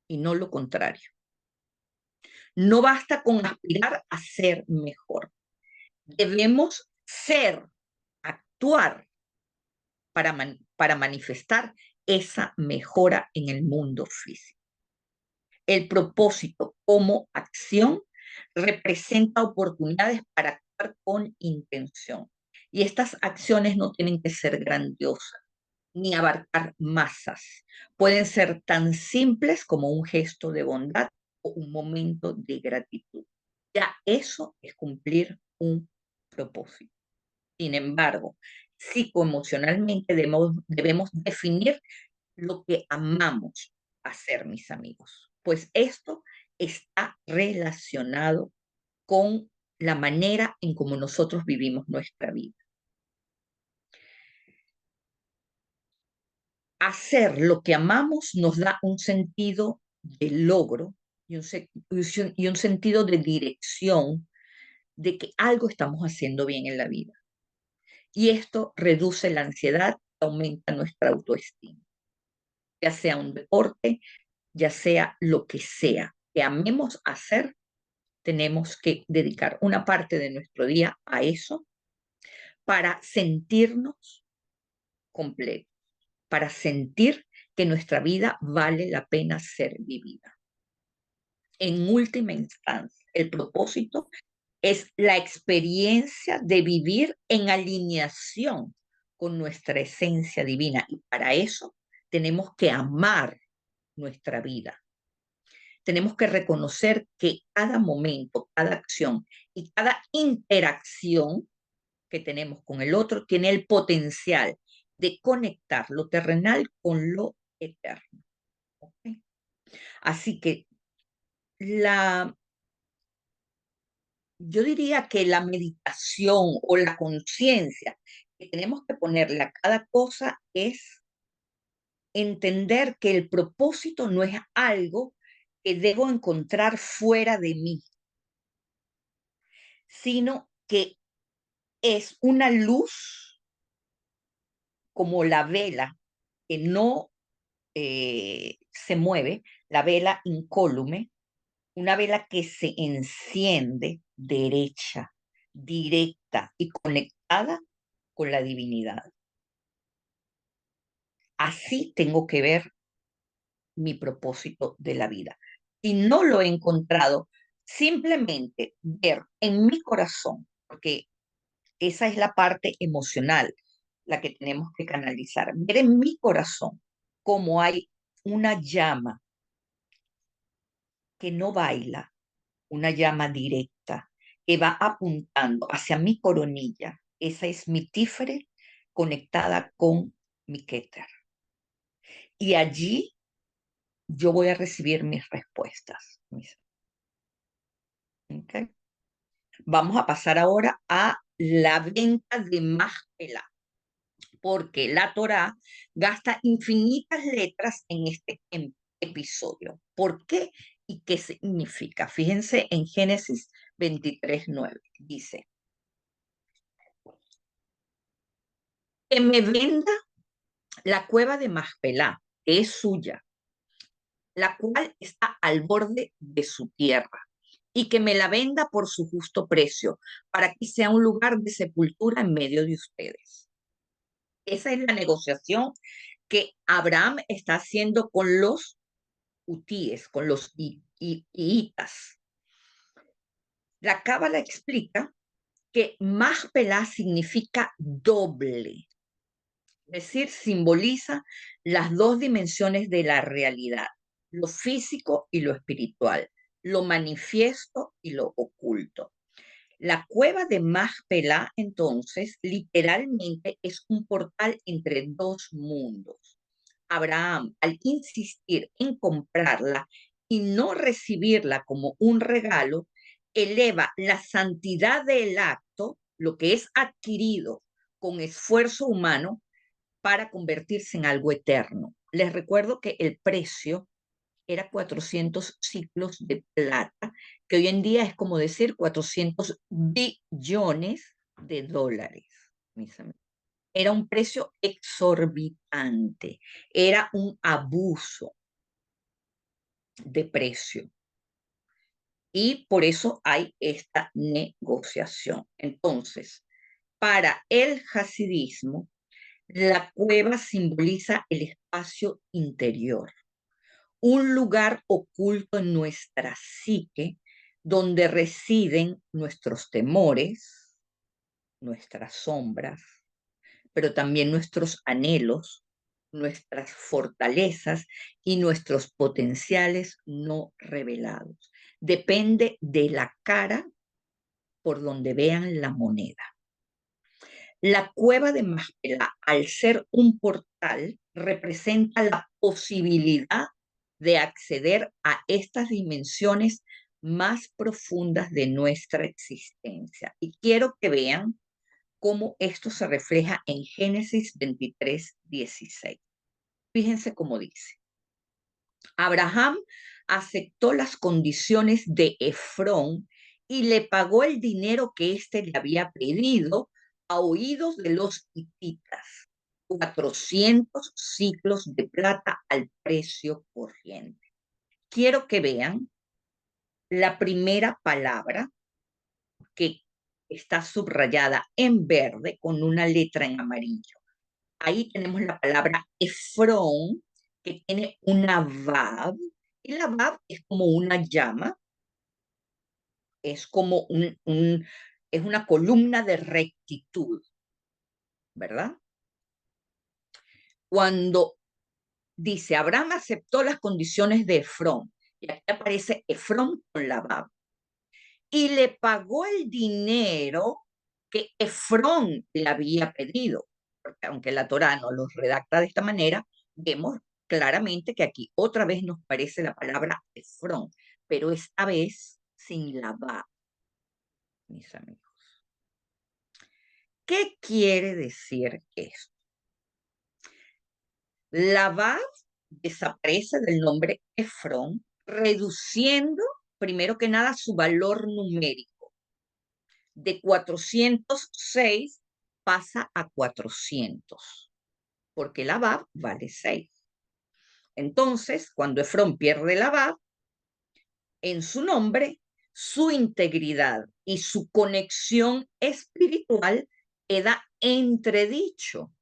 y no lo contrario. No basta con aspirar a ser mejor. Debemos ser, actuar para manifestar esa mejora en el mundo físico. El propósito como acción representa oportunidades para actuar con intención. Y estas acciones no tienen que ser grandiosas ni abarcar masas. Pueden ser tan simples como un gesto de bondad o un momento de gratitud. Ya eso es cumplir un propósito. Sin embargo, psicoemocionalmente debemos definir lo que amamos hacer, mis amigos, pues esto está relacionado con la manera en cómo nosotros vivimos nuestra vida. Hacer lo que amamos nos da un sentido de logro y un sentido de dirección de que algo estamos haciendo bien en la vida. Y esto reduce la ansiedad, aumenta nuestra autoestima, ya sea un deporte, ya sea lo que sea que amemos hacer, tenemos que dedicar una parte de nuestro día a eso para sentirnos completos para sentir que nuestra vida vale la pena ser vivida. En última instancia, el propósito es la experiencia de vivir en alineación con nuestra esencia divina. Y para eso tenemos que amar nuestra vida. Tenemos que reconocer que cada momento, cada acción y cada interacción que tenemos con el otro tiene el potencial de conectar lo terrenal con lo eterno. ¿Ok? Así que yo diría que la meditación o la conciencia que tenemos que ponerle a cada cosa es entender que el propósito no es algo que debo encontrar fuera de mí, sino que es una luz como la vela que no se mueve, la vela incólume, una vela que se enciende derecha, directa y conectada con la divinidad. Así tengo que ver mi propósito de la vida. Si no lo he encontrado, simplemente ver en mi corazón, porque esa es la parte emocional, la que tenemos que canalizar, ver en mi corazón cómo hay una llama que no baila, una llama directa que va apuntando hacia mi coronilla. Esa es mi tífere conectada con mi Keter. Y allí yo voy a recibir mis respuestas. ¿Ok? Vamos a pasar ahora a la venta de Machpelah, porque la Torá gasta infinitas letras en este episodio. ¿Por qué y qué significa? Fíjense en Génesis 23:9. Dice, que me venda la cueva de Machpelah, que es suya, la cual está al borde de su tierra, y que me la venda por su justo precio, para que sea un lugar de sepultura en medio de ustedes. Esa es la negociación que Abraham está haciendo con los hutíes, con los hiitas. La Cábala explica que Machpelah significa doble, es decir, simboliza las dos dimensiones de la realidad, lo físico y lo espiritual, lo manifiesto y lo oculto. La cueva de Machpelah, entonces, literalmente es un portal entre dos mundos. Abraham, al insistir en comprarla y no recibirla como un regalo, eleva la santidad del acto, lo que es adquirido con esfuerzo humano, para convertirse en algo eterno. Les recuerdo que el precio era 400 ciclos de plata, que hoy en día es como decir 400 billones de dólares, mis amigos. Era un precio exorbitante, era un abuso de precio. Y por eso hay esta negociación. Entonces, para el hasidismo, la cueva simboliza el espacio interior, un lugar oculto en nuestra psique donde residen nuestros temores, nuestras sombras, pero también nuestros anhelos, nuestras fortalezas y nuestros potenciales no revelados. Depende de la cara por donde vean la moneda. La cueva de Machpelah, al ser un portal, representa la posibilidad de acceder a estas dimensiones más profundas de nuestra existencia. Y quiero que vean cómo esto se refleja en Génesis 23:16. Fíjense cómo dice. Abraham aceptó las condiciones de Efrón y le pagó el dinero que éste le había pedido a oídos de los hititas, 400 ciclos de plata al precio corriente. Quiero que vean la primera palabra que está subrayada en verde con una letra en amarillo. ahí tenemos la palabra Efrón, que tiene una Vav, y la Vav es como una llama, es como es una columna de rectitud, ¿verdad? Cuando dice, Abraham aceptó las condiciones de Efrón, y aquí aparece Efrón con la Vav, y le pagó el dinero que Efrón le había pedido, porque aunque la Torá no los redacta de esta manera, vemos claramente que aquí otra vez nos parece la palabra Efrón, pero esta vez sin la Vav, mis amigos. ¿Qué quiere decir esto? La Vav desaparece del nombre Efrón, reduciendo primero que nada su valor numérico. De 406 pasa a 400, porque la Vav vale 6. Entonces, cuando Efrón pierde la Vav, en su nombre, su integridad y su conexión espiritual queda entredicho.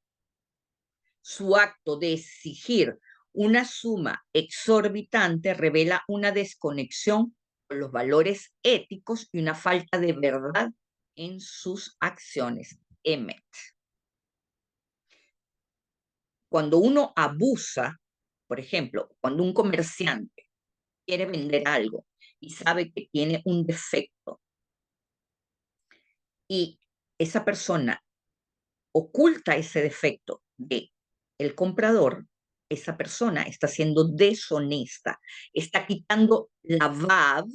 Su acto de exigir una suma exorbitante revela una desconexión con los valores éticos y una falta de verdad en sus acciones. Emet. Cuando uno abusa, por ejemplo, cuando un comerciante quiere vender algo y sabe que tiene un defecto y esa persona oculta ese defecto de el comprador, esa persona está siendo deshonesta, está quitando la VAV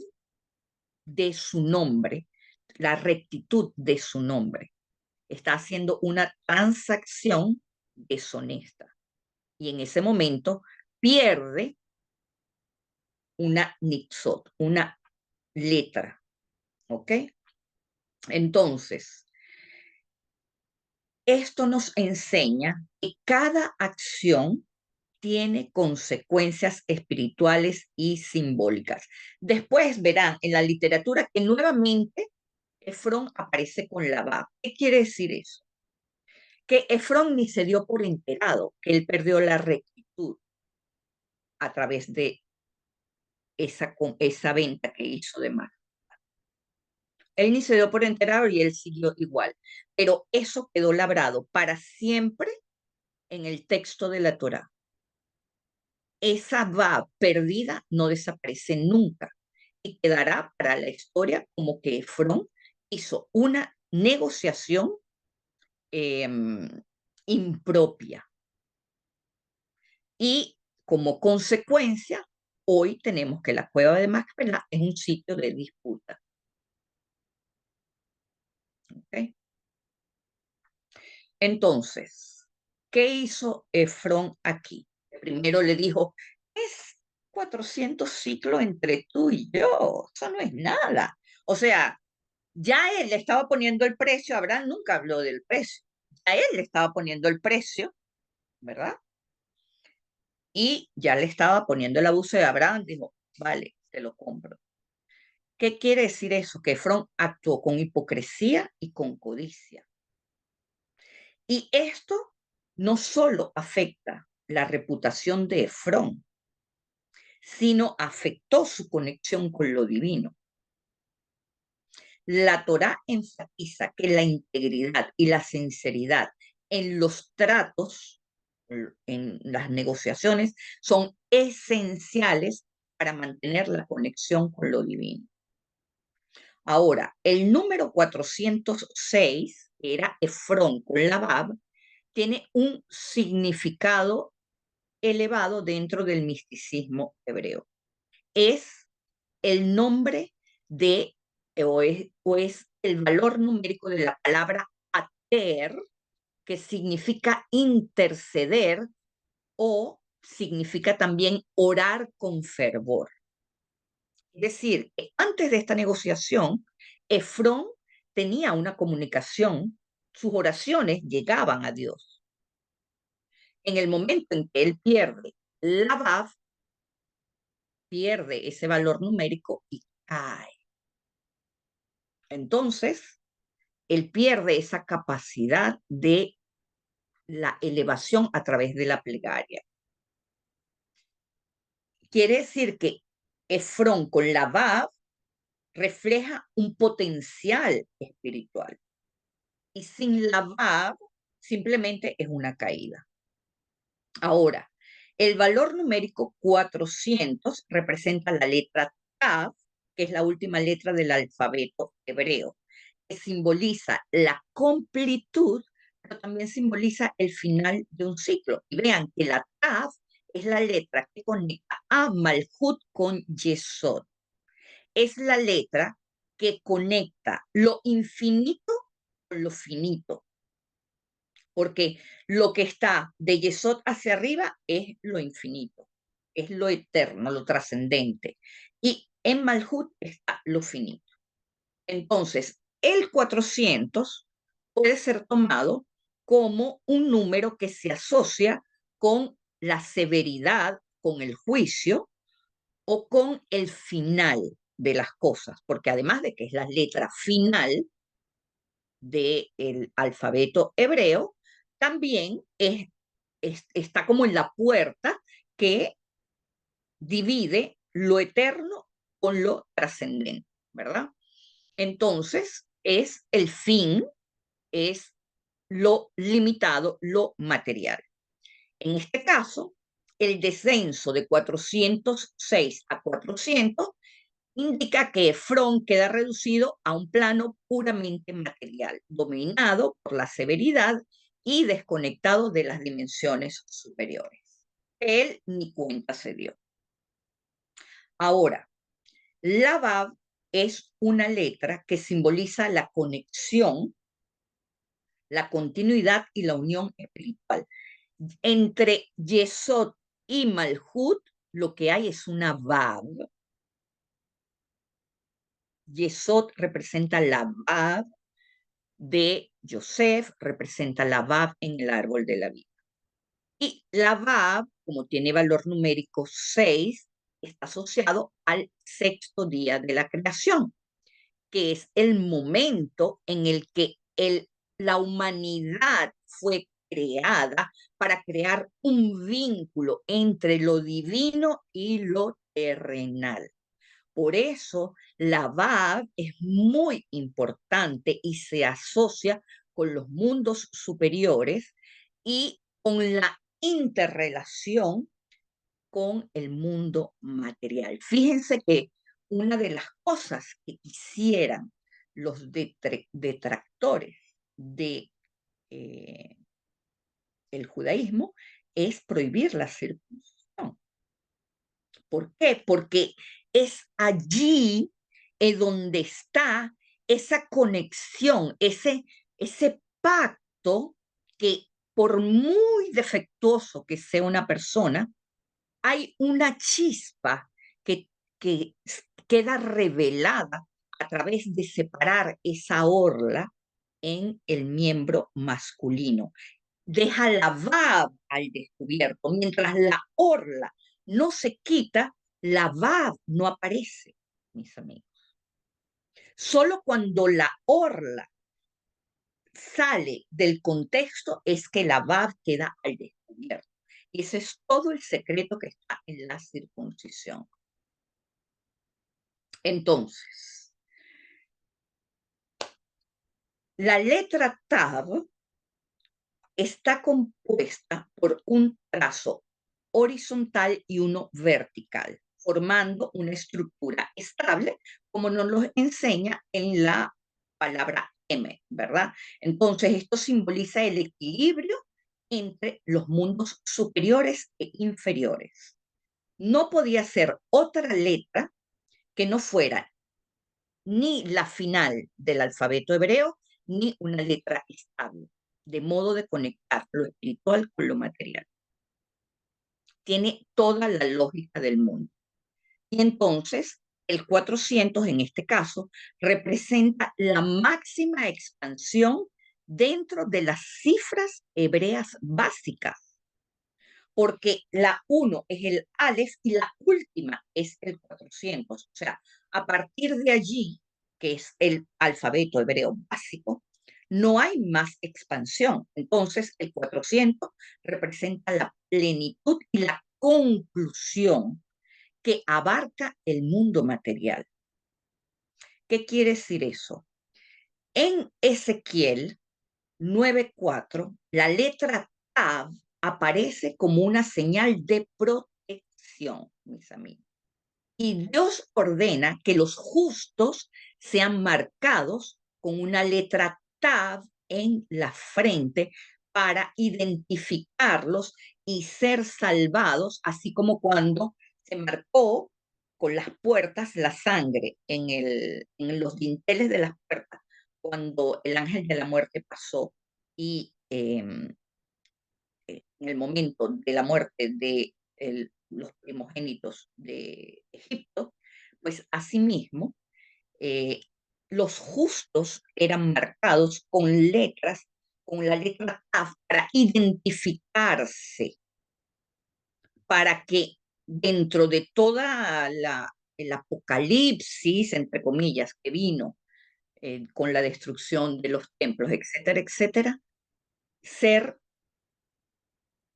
de su nombre, la rectitud de su nombre, está haciendo una transacción deshonesta. Y en ese momento pierde una nitzot, una letra, ¿ok? Entonces, esto nos enseña que cada acción tiene consecuencias espirituales y simbólicas. Después verán en la literatura que nuevamente Efrón aparece con la Vav. ¿Qué quiere decir eso? Que Efrón ni se dio por enterado, que él perdió la rectitud a través de esa venta que hizo de más. Él ni se dio por enterado y él siguió igual. Pero eso quedó labrado para siempre en el texto de la Torá. Esa va perdida no desaparece nunca y quedará para la historia como que Efrón hizo una negociación eh, impropia. Y como consecuencia, hoy tenemos que la cueva de Macpela es un sitio de disputa. ¿Okay? Entonces, ¿qué hizo Efrón aquí? Primero le dijo, es 400 ciclos entre tú y yo, eso no es nada. O sea, ya él le estaba poniendo el precio, Abraham nunca habló del precio, a él le estaba poniendo el precio, ¿verdad? Y ya le estaba poniendo el abuso de Abraham, dijo, vale, te lo compro. ¿Qué quiere decir eso? Que Efrón actuó con hipocresía y con codicia. Y esto no solo afecta la reputación de Efrón, sino afectó su conexión con lo divino. La Torá enfatiza que la integridad y la sinceridad en los tratos, en las negociaciones, son esenciales para mantener la conexión con lo divino. Ahora, el número 406, que era Efrón con la Bab, tiene un significado elevado dentro del misticismo hebreo. Es el nombre de, o es el valor numérico de la palabra ater, que significa interceder o significa también orar con fervor. Es decir, que antes de esta negociación, Efrón tenía una comunicación, sus oraciones llegaban a Dios. En el momento en que él pierde la Vav, pierde ese valor numérico y cae. Entonces, él pierde esa capacidad de la elevación a través de la plegaria. Quiere decir que Efrón con la Vav refleja un potencial espiritual. Y sin la Vav simplemente es una caída. Ahora, el valor numérico 400 representa la letra Tav, que es la última letra del alfabeto hebreo, que simboliza la completud, pero también simboliza el final de un ciclo. Y vean que la Tav es la letra que conecta a Malhut con Yesod. Es la letra que conecta lo infinito con lo finito, porque lo que está de Yesod hacia arriba es lo infinito, es lo eterno, lo trascendente. Y en Malhut está lo finito. Entonces, el 400 puede ser tomado como un número que se asocia con la severidad, con el juicio o con el final de las cosas, porque además de que es la letra final del alfabeto hebreo, también está como en la puerta que divide lo eterno con lo trascendente, ¿verdad? Entonces, es el fin, es lo limitado, lo material. En este caso, el descenso de 406 a 400 indica que Efrón queda reducido a un plano puramente material, dominado por la severidad y desconectado de las dimensiones superiores. Él ni cuenta se dio. Ahora, la Vav es una letra que simboliza la conexión, la continuidad y la unión espiritual. Entre Yesod y Malhut, lo que hay es una Vav. Yesod representa la Vav de Yosef, representa la Vav en el árbol de la vida. Y la Vav, como tiene valor numérico 6, está asociado al sexto día de la creación, que es el momento en el que la humanidad fue creada para crear un vínculo entre lo divino y lo terrenal. Por eso la Vav es muy importante y se asocia con los mundos superiores y con la interrelación con el mundo material. Fíjense que una de las cosas que quisieran los detractores de el judaísmo es prohibir la circuncisión. ¿Por qué? Porque es allí donde está esa conexión, ese pacto que por muy defectuoso que sea una persona, hay una chispa que, que queda revelada a través de separar esa orla en el miembro masculino. Deja la Vav al descubierto. Mientras la orla no se quita, la Vav no aparece, mis amigos. Solo cuando la orla sale del contexto es que la Vav queda al descubierto. Y ese es todo el secreto que está en la circuncisión. Entonces, la letra Tav está compuesta por un trazo horizontal y uno vertical, formando una estructura estable, como nos lo enseña en la palabra M, ¿verdad? Entonces, esto simboliza el equilibrio entre los mundos superiores e inferiores. No podía ser otra letra que no fuera ni la final del alfabeto hebreo, ni una letra estable, de modo de conectar lo espiritual con lo material. Tiene toda la lógica del mundo. Y entonces, el 400 en este caso representa la máxima expansión dentro de las cifras hebreas básicas, porque la 1 es el Aleph y la última es el 400. O sea, a partir de allí, que es el alfabeto hebreo básico, no hay más expansión. Entonces, el 400 representa la plenitud y la conclusión que abarca el mundo material. ¿Qué quiere decir eso? En Ezequiel 9:4, la letra Tav aparece como una señal de protección, mis amigos. Y Dios ordena que los justos sean marcados con una letra Tav en la frente para identificarlos y ser salvados, así como cuando se marcó con las puertas la sangre en los dinteles de las puertas, cuando el ángel de la muerte pasó y en el momento de la muerte de los primogénitos de Egipto, pues asimismo eh, los justos eran marcados con la letra Taf para identificarse, para que dentro de toda el apocalipsis, entre comillas, que vino con la destrucción de los templos, etcétera, etcétera,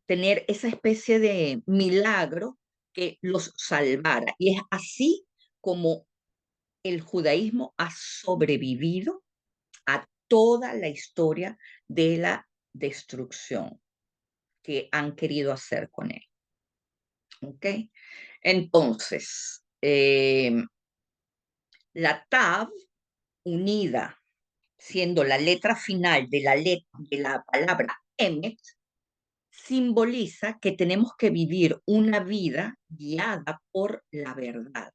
tener esa especie de milagro que los salvara. Y es así como el judaísmo ha sobrevivido a toda la historia de la destrucción que han querido hacer con él. ¿Ok? Entonces, la Tav unida, siendo la letra final de la palabra Emet, simboliza que tenemos que vivir una vida guiada por la verdad.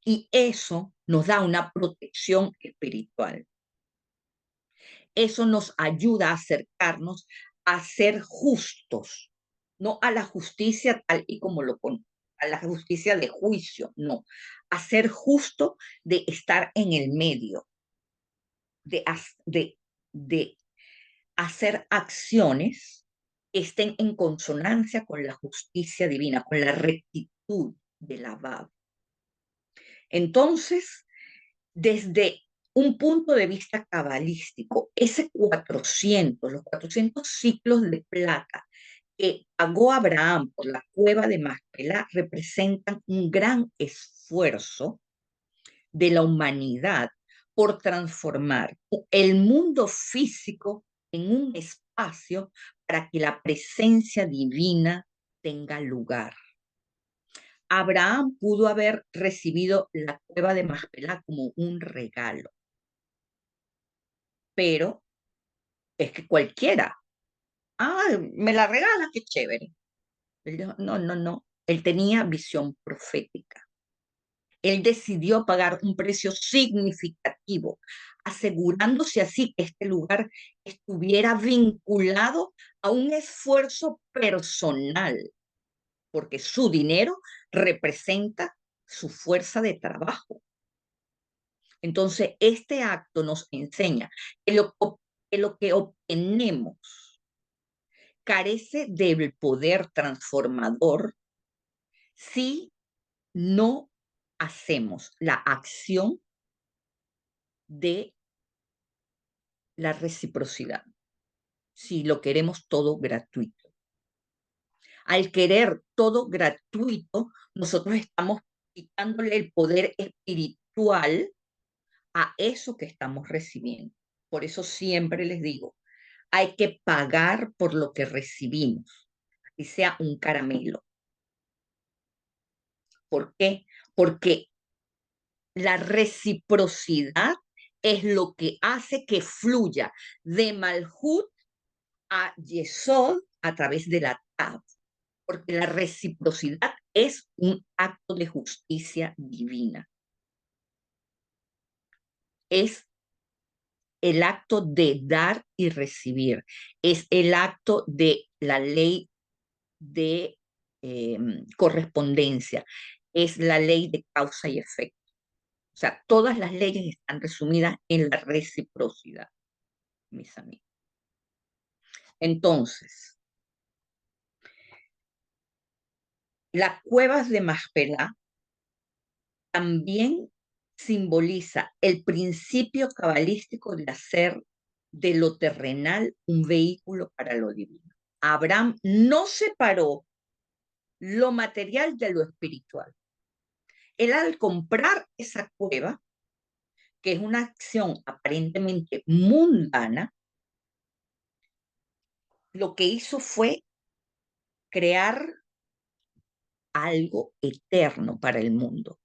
Y eso nos da una protección espiritual. Eso nos ayuda a acercarnos a ser justos, no a la justicia tal y como a la justicia de juicio, no, a ser justo de estar en el medio, de, de hacer acciones que estén en consonancia con la justicia divina, con la rectitud de la Bab. Entonces, desde un punto de vista cabalístico, los 400 ciclos de plata que pagó Abraham por la cueva de Macpelá representan un gran esfuerzo de la humanidad por transformar el mundo físico en un espacio para que la presencia divina tenga lugar. Abraham pudo haber recibido la cueva de Macpelá como un regalo, pero es que cualquiera, me la regala, qué chévere. Él dijo, no, no, no, él tenía visión profética. Él decidió pagar un precio significativo, asegurándose así que este lugar estuviera vinculado a un esfuerzo personal, porque su dinero representa su fuerza de trabajo. Entonces, este acto nos enseña que lo que obtenemos carece del poder transformador si no hacemos la acción de la reciprocidad, si lo queremos todo gratuito. Al querer todo gratuito, nosotros estamos quitándole el poder espiritual a eso que estamos recibiendo. Por eso siempre les digo, hay que pagar por lo que recibimos, y sea un caramelo. ¿Por qué? Porque la reciprocidad es lo que hace que fluya de Malhut a Yesod a través de la Tav, porque la reciprocidad es un acto de justicia divina. Es el acto de dar y recibir, es el acto de la ley de correspondencia, es la ley de causa y efecto. O sea, todas las leyes están resumidas en la reciprocidad, mis amigos. Entonces, las cuevas de Majpelá también simboliza el principio cabalístico de hacer de lo terrenal un vehículo para lo divino. Abraham no separó lo material de lo espiritual. Él al comprar esa cueva, que es una acción aparentemente mundana, lo que hizo fue crear algo eterno para el mundo.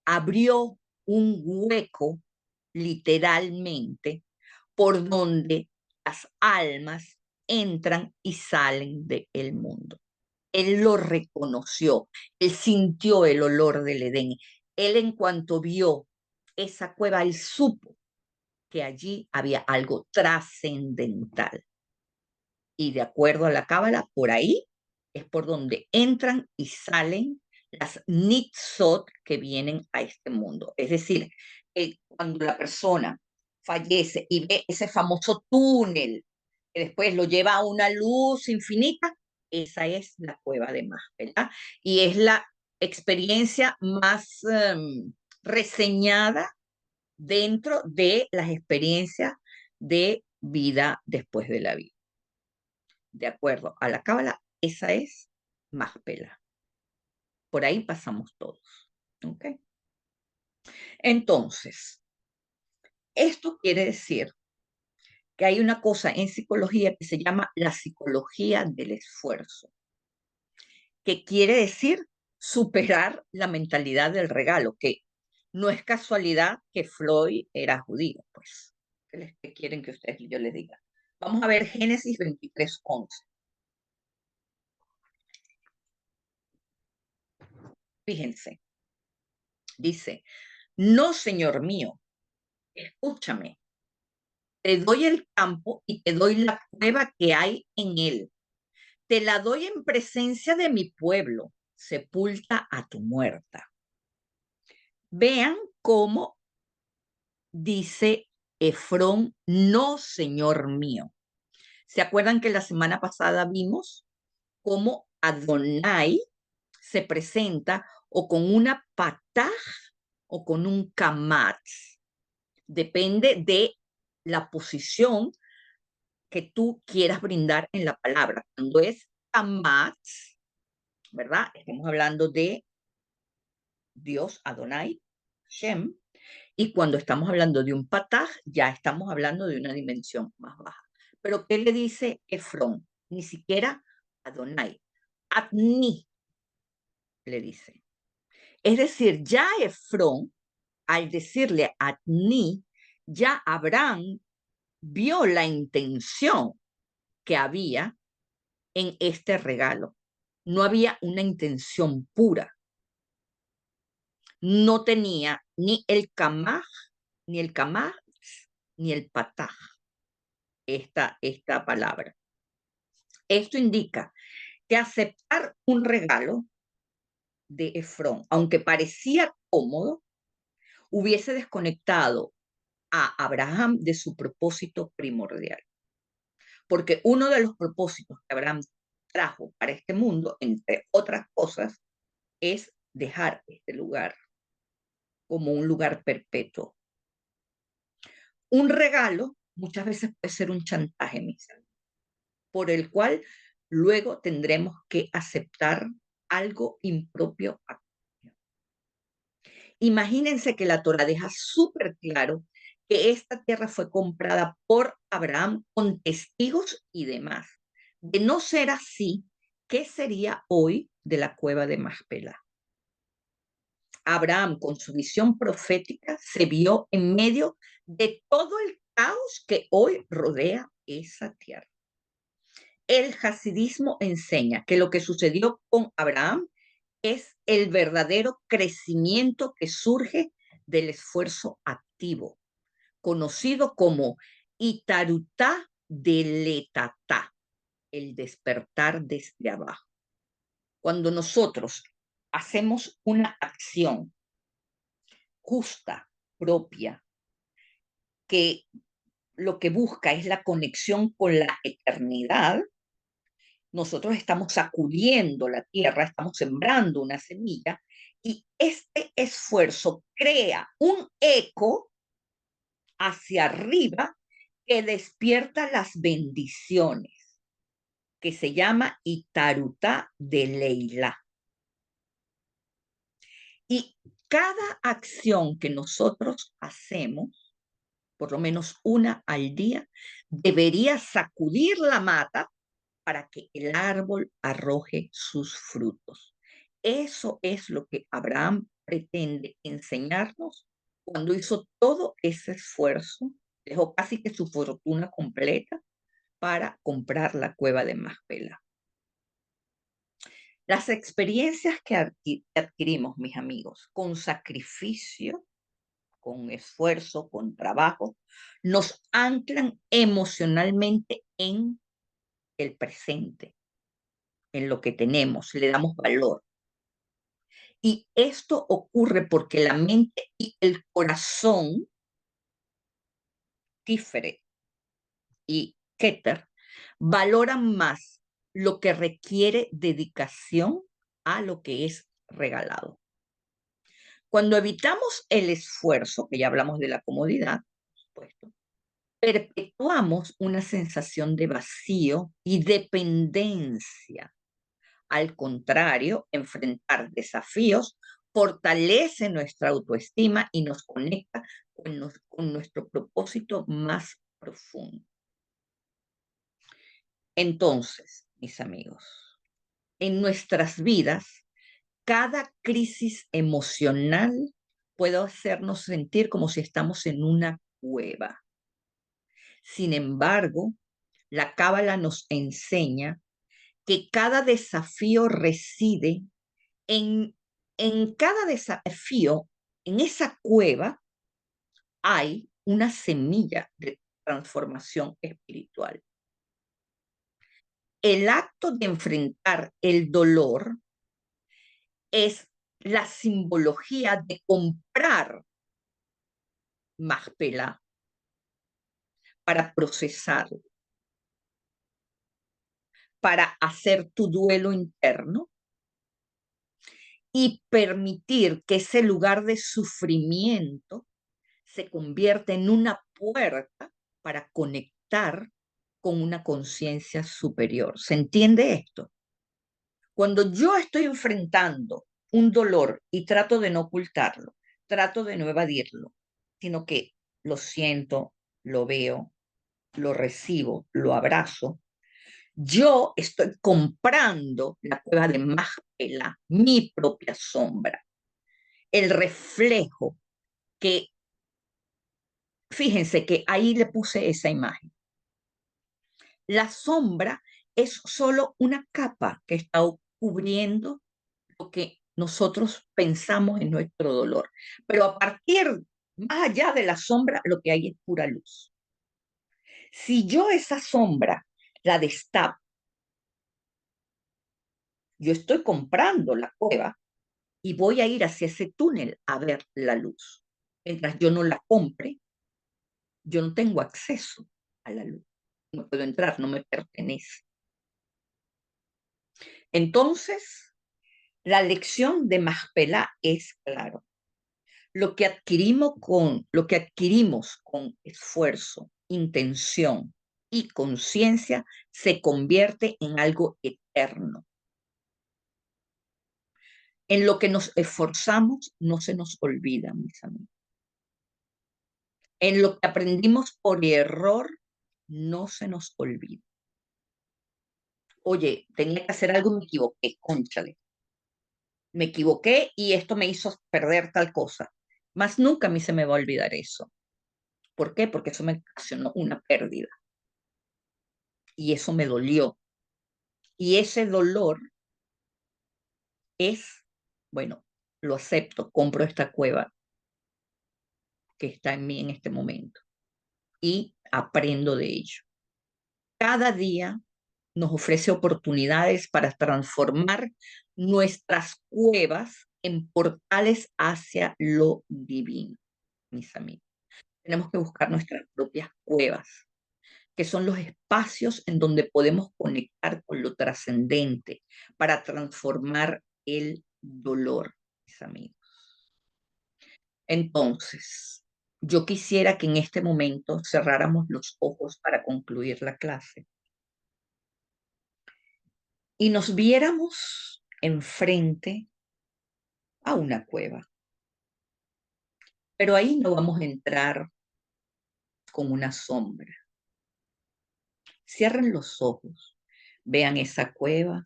Abrió un hueco, literalmente, por donde las almas entran y salen del mundo. Él lo reconoció, él sintió el olor del Edén. Él en cuanto vio esa cueva, él supo que allí había algo trascendental. Y de acuerdo a la Cábala, por ahí es por donde entran y salen las nitzot que vienen a este mundo. Es decir, cuando la persona fallece y ve ese famoso túnel que después lo lleva a una luz infinita, esa es la cueva de Más, ¿verdad? Y es la experiencia más reseñada dentro de las experiencias de vida después de la vida. De acuerdo a la Cábala, esa es Machpelah. Por ahí pasamos todos. ¿Ok? Entonces, esto quiere decir que hay una cosa en psicología que se llama la psicología del esfuerzo, que quiere decir superar la mentalidad del regalo, que no es casualidad que Freud era judío, pues. ¿Qué quieren que ustedes yo les diga? Vamos a ver Génesis 23:11. Fíjense, dice, no, Señor mío, escúchame, te doy el campo y te doy la cueva que hay en él. Te la doy en presencia de mi pueblo. Sepulta a tu muerta. Vean cómo dice Efrón, no, Señor mío. ¿Se acuerdan que la semana pasada vimos cómo Adonai se presenta o con una pataj o con un kamatz? Depende de la posición que tú quieras brindar en la palabra. Cuando es kamatz, ¿verdad? Estamos hablando de Dios, Adonai, Shem, y cuando estamos hablando de un pataj, ya estamos hablando de una dimensión más baja. Pero ¿qué le dice Efrón? Ni siquiera Adonai. Adni le dice. Es decir, ya Efrón, al decirle Adni, ya Abraham vio la intención que había en este regalo. No había una intención pura. No tenía ni el kamaj, ni el kamaj, ni el pataj, esta palabra. Esto indica que aceptar un regalo de Efrón, aunque parecía cómodo, hubiese desconectado a Abraham de su propósito primordial. Porque uno de los propósitos que Abraham trajo para este mundo, entre otras cosas, es dejar este lugar como un lugar perpetuo. Un regalo muchas veces puede ser un chantaje, mis amigos, por el cual luego tendremos que aceptar algo impropio. Imagínense que la Torah deja súper claro que esta tierra fue comprada por Abraham con testigos y demás. De no ser así, ¿qué sería hoy de la cueva de Machpelah? Abraham, con su visión profética, se vio en medio de todo el caos que hoy rodea esa tierra. El hasidismo enseña que lo que sucedió con Abraham es el verdadero crecimiento que surge del esfuerzo activo, conocido como Itarutá de Letatá, el despertar desde abajo. Cuando nosotros hacemos una acción justa, propia, que lo que busca es la conexión con la eternidad, nosotros estamos sacudiendo la tierra, estamos sembrando una semilla y este esfuerzo crea un eco hacia arriba que despierta las bendiciones, que se llama Itarutá de Leilá. Y cada acción que nosotros hacemos, por lo menos una al día, debería sacudir la mata para que el árbol arroje sus frutos. Eso es lo que Abraham pretende enseñarnos cuando hizo todo ese esfuerzo, dejó casi que su fortuna completa para comprar la cueva de Macpela. Las experiencias que adquirimos, mis amigos, con sacrificio, con esfuerzo, con trabajo, nos anclan emocionalmente en el presente, en lo que tenemos, le damos valor. Y esto ocurre porque la mente y el corazón, Tiferet y Keter, valoran más lo que requiere dedicación a lo que es regalado. Cuando evitamos el esfuerzo, que ya hablamos de la comodidad, por supuesto, perpetuamos una sensación de vacío y dependencia. Al contrario, enfrentar desafíos fortalece nuestra autoestima y nos conecta con nuestro propósito más profundo. Entonces, mis amigos, en nuestras vidas, cada crisis emocional puede hacernos sentir como si estamos en una cueva. Sin embargo, la Cábala nos enseña que cada desafío reside en, en cada desafío, en esa cueva, hay una semilla de transformación espiritual. El acto de enfrentar el dolor es la simbología de comprar Macpela para procesarlo, para hacer tu duelo interno y permitir que ese lugar de sufrimiento se convierta en una puerta para conectar con una conciencia superior. ¿Se entiende esto? Cuando yo estoy enfrentando un dolor y trato de no ocultarlo, trato de no evadirlo, sino que lo siento, lo veo, lo recibo, lo abrazo, yo estoy comprando la cueva de Macpela, mi propia sombra, el reflejo que, fíjense que ahí le puse esa imagen. La sombra es solo una capa que está cubriendo lo que nosotros pensamos en nuestro dolor. Pero a partir, más allá de la sombra, lo que hay es pura luz. Si yo esa sombra la destapo, yo estoy comprando la cueva y voy a ir hacia ese túnel a ver la luz. Mientras yo no la compre, yo no tengo acceso a la luz. No puedo entrar, no me pertenece. Entonces, la lección de Macpela es claro. Lo que adquirimos con esfuerzo, intención y conciencia se convierte en algo eterno. En lo que nos esforzamos no se nos olvida, mis amigos. En lo que aprendimos por error no se nos olvida. Oye, tenía que hacer algo y me equivoqué, cónchale. Me equivoqué y esto me hizo perder tal cosa. Más nunca a mí se me va a olvidar eso. ¿Por qué? Porque eso me ocasionó una pérdida y eso me dolió. Y ese dolor es, bueno, lo acepto, compro esta cueva que está en mí en este momento y aprendo de ello. Cada día nos ofrece oportunidades para transformar nuestras cuevas en portales hacia lo divino, mis amigos. Tenemos que buscar nuestras propias cuevas, que son los espacios en donde podemos conectar con lo trascendente para transformar el dolor, mis amigos. Entonces, Yo quisiera que en este momento cerráramos los ojos para concluir la clase y nos viéramos enfrente a una cueva. Pero ahí no vamos a entrar con una sombra. Cierren los ojos, vean esa cueva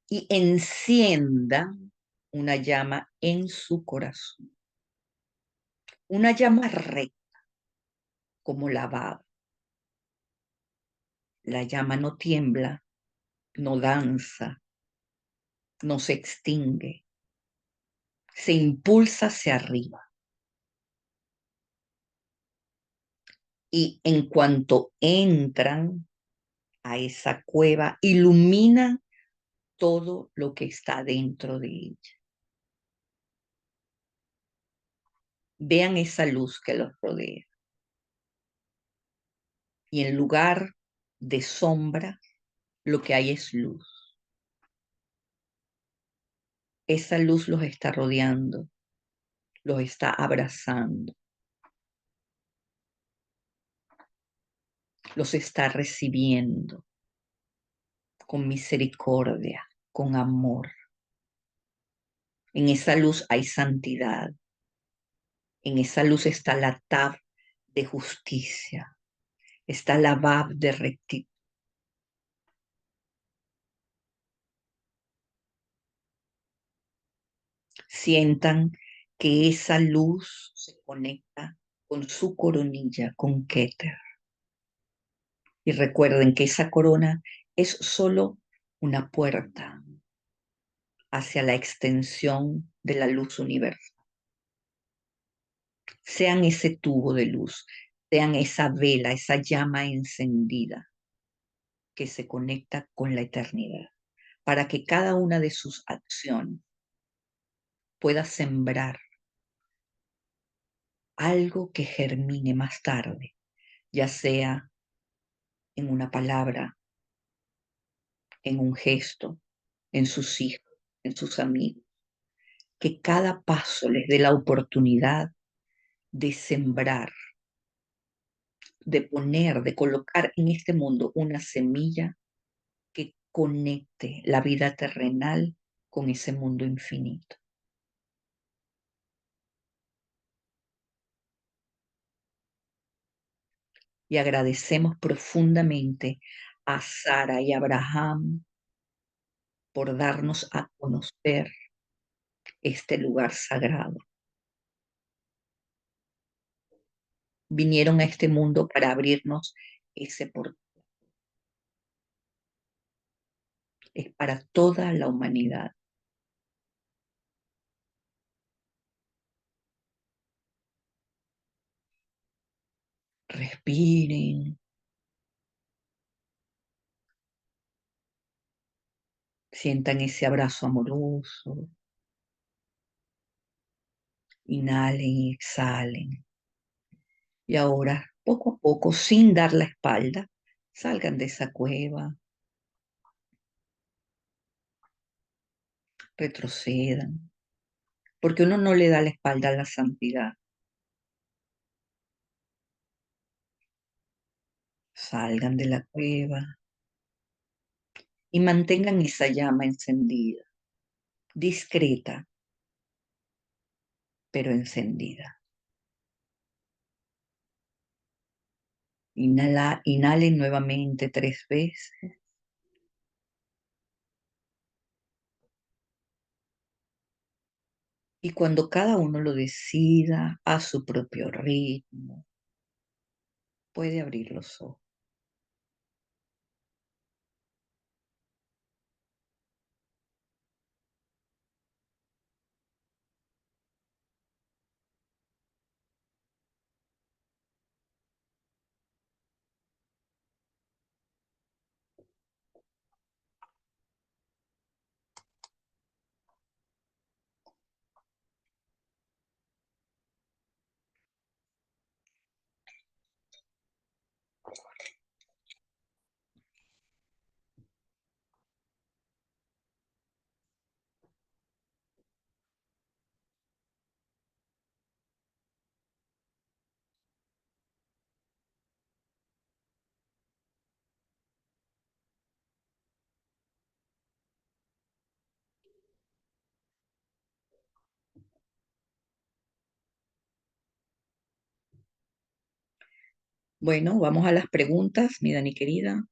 y enciendan una llama en su corazón. Una llama recta como la baba. La llama no tiembla, no danza, no se extingue, se impulsa hacia arriba. Y en cuanto entran a esa cueva, ilumina todo lo que está dentro de ella. Vean esa luz que los rodea. Y en lugar de sombra, lo que hay es luz. Esa luz los está rodeando, los está abrazando, los está recibiendo con misericordia, con amor. En esa luz hay santidad. En esa luz está la tab de justicia, está la bab de rectitud. Sientan que esa luz se conecta con su coronilla, con Keter. Y recuerden que esa corona es solo una puerta hacia la extensión de la luz universal. Sean ese tubo de luz, sean esa vela, esa llama encendida que se conecta con la eternidad, para que cada una de sus acciones pueda sembrar algo que germine más tarde, ya sea en una palabra, en un gesto, en sus hijos, en sus amigos, que cada paso les dé la oportunidad de sembrar, de poner, de colocar en este mundo una semilla que conecte la vida terrenal con ese mundo infinito. Y agradecemos profundamente a Sara y Abraham por darnos a conocer este lugar sagrado. Vinieron a este mundo para abrirnos ese portal. Es para toda la humanidad. Respiren, sientan ese abrazo amoroso. Inhalen y exhalen. Y ahora, poco a poco, sin dar la espalda, salgan de esa cueva, retrocedan, porque uno no le da la espalda a la santidad. Salgan de la cueva y mantengan esa llama encendida, discreta, pero encendida. Inhalen nuevamente 3 veces. Y cuando cada uno lo decida a su propio ritmo, puede abrir los ojos. Bueno, vamos a las preguntas, mi Dani querida.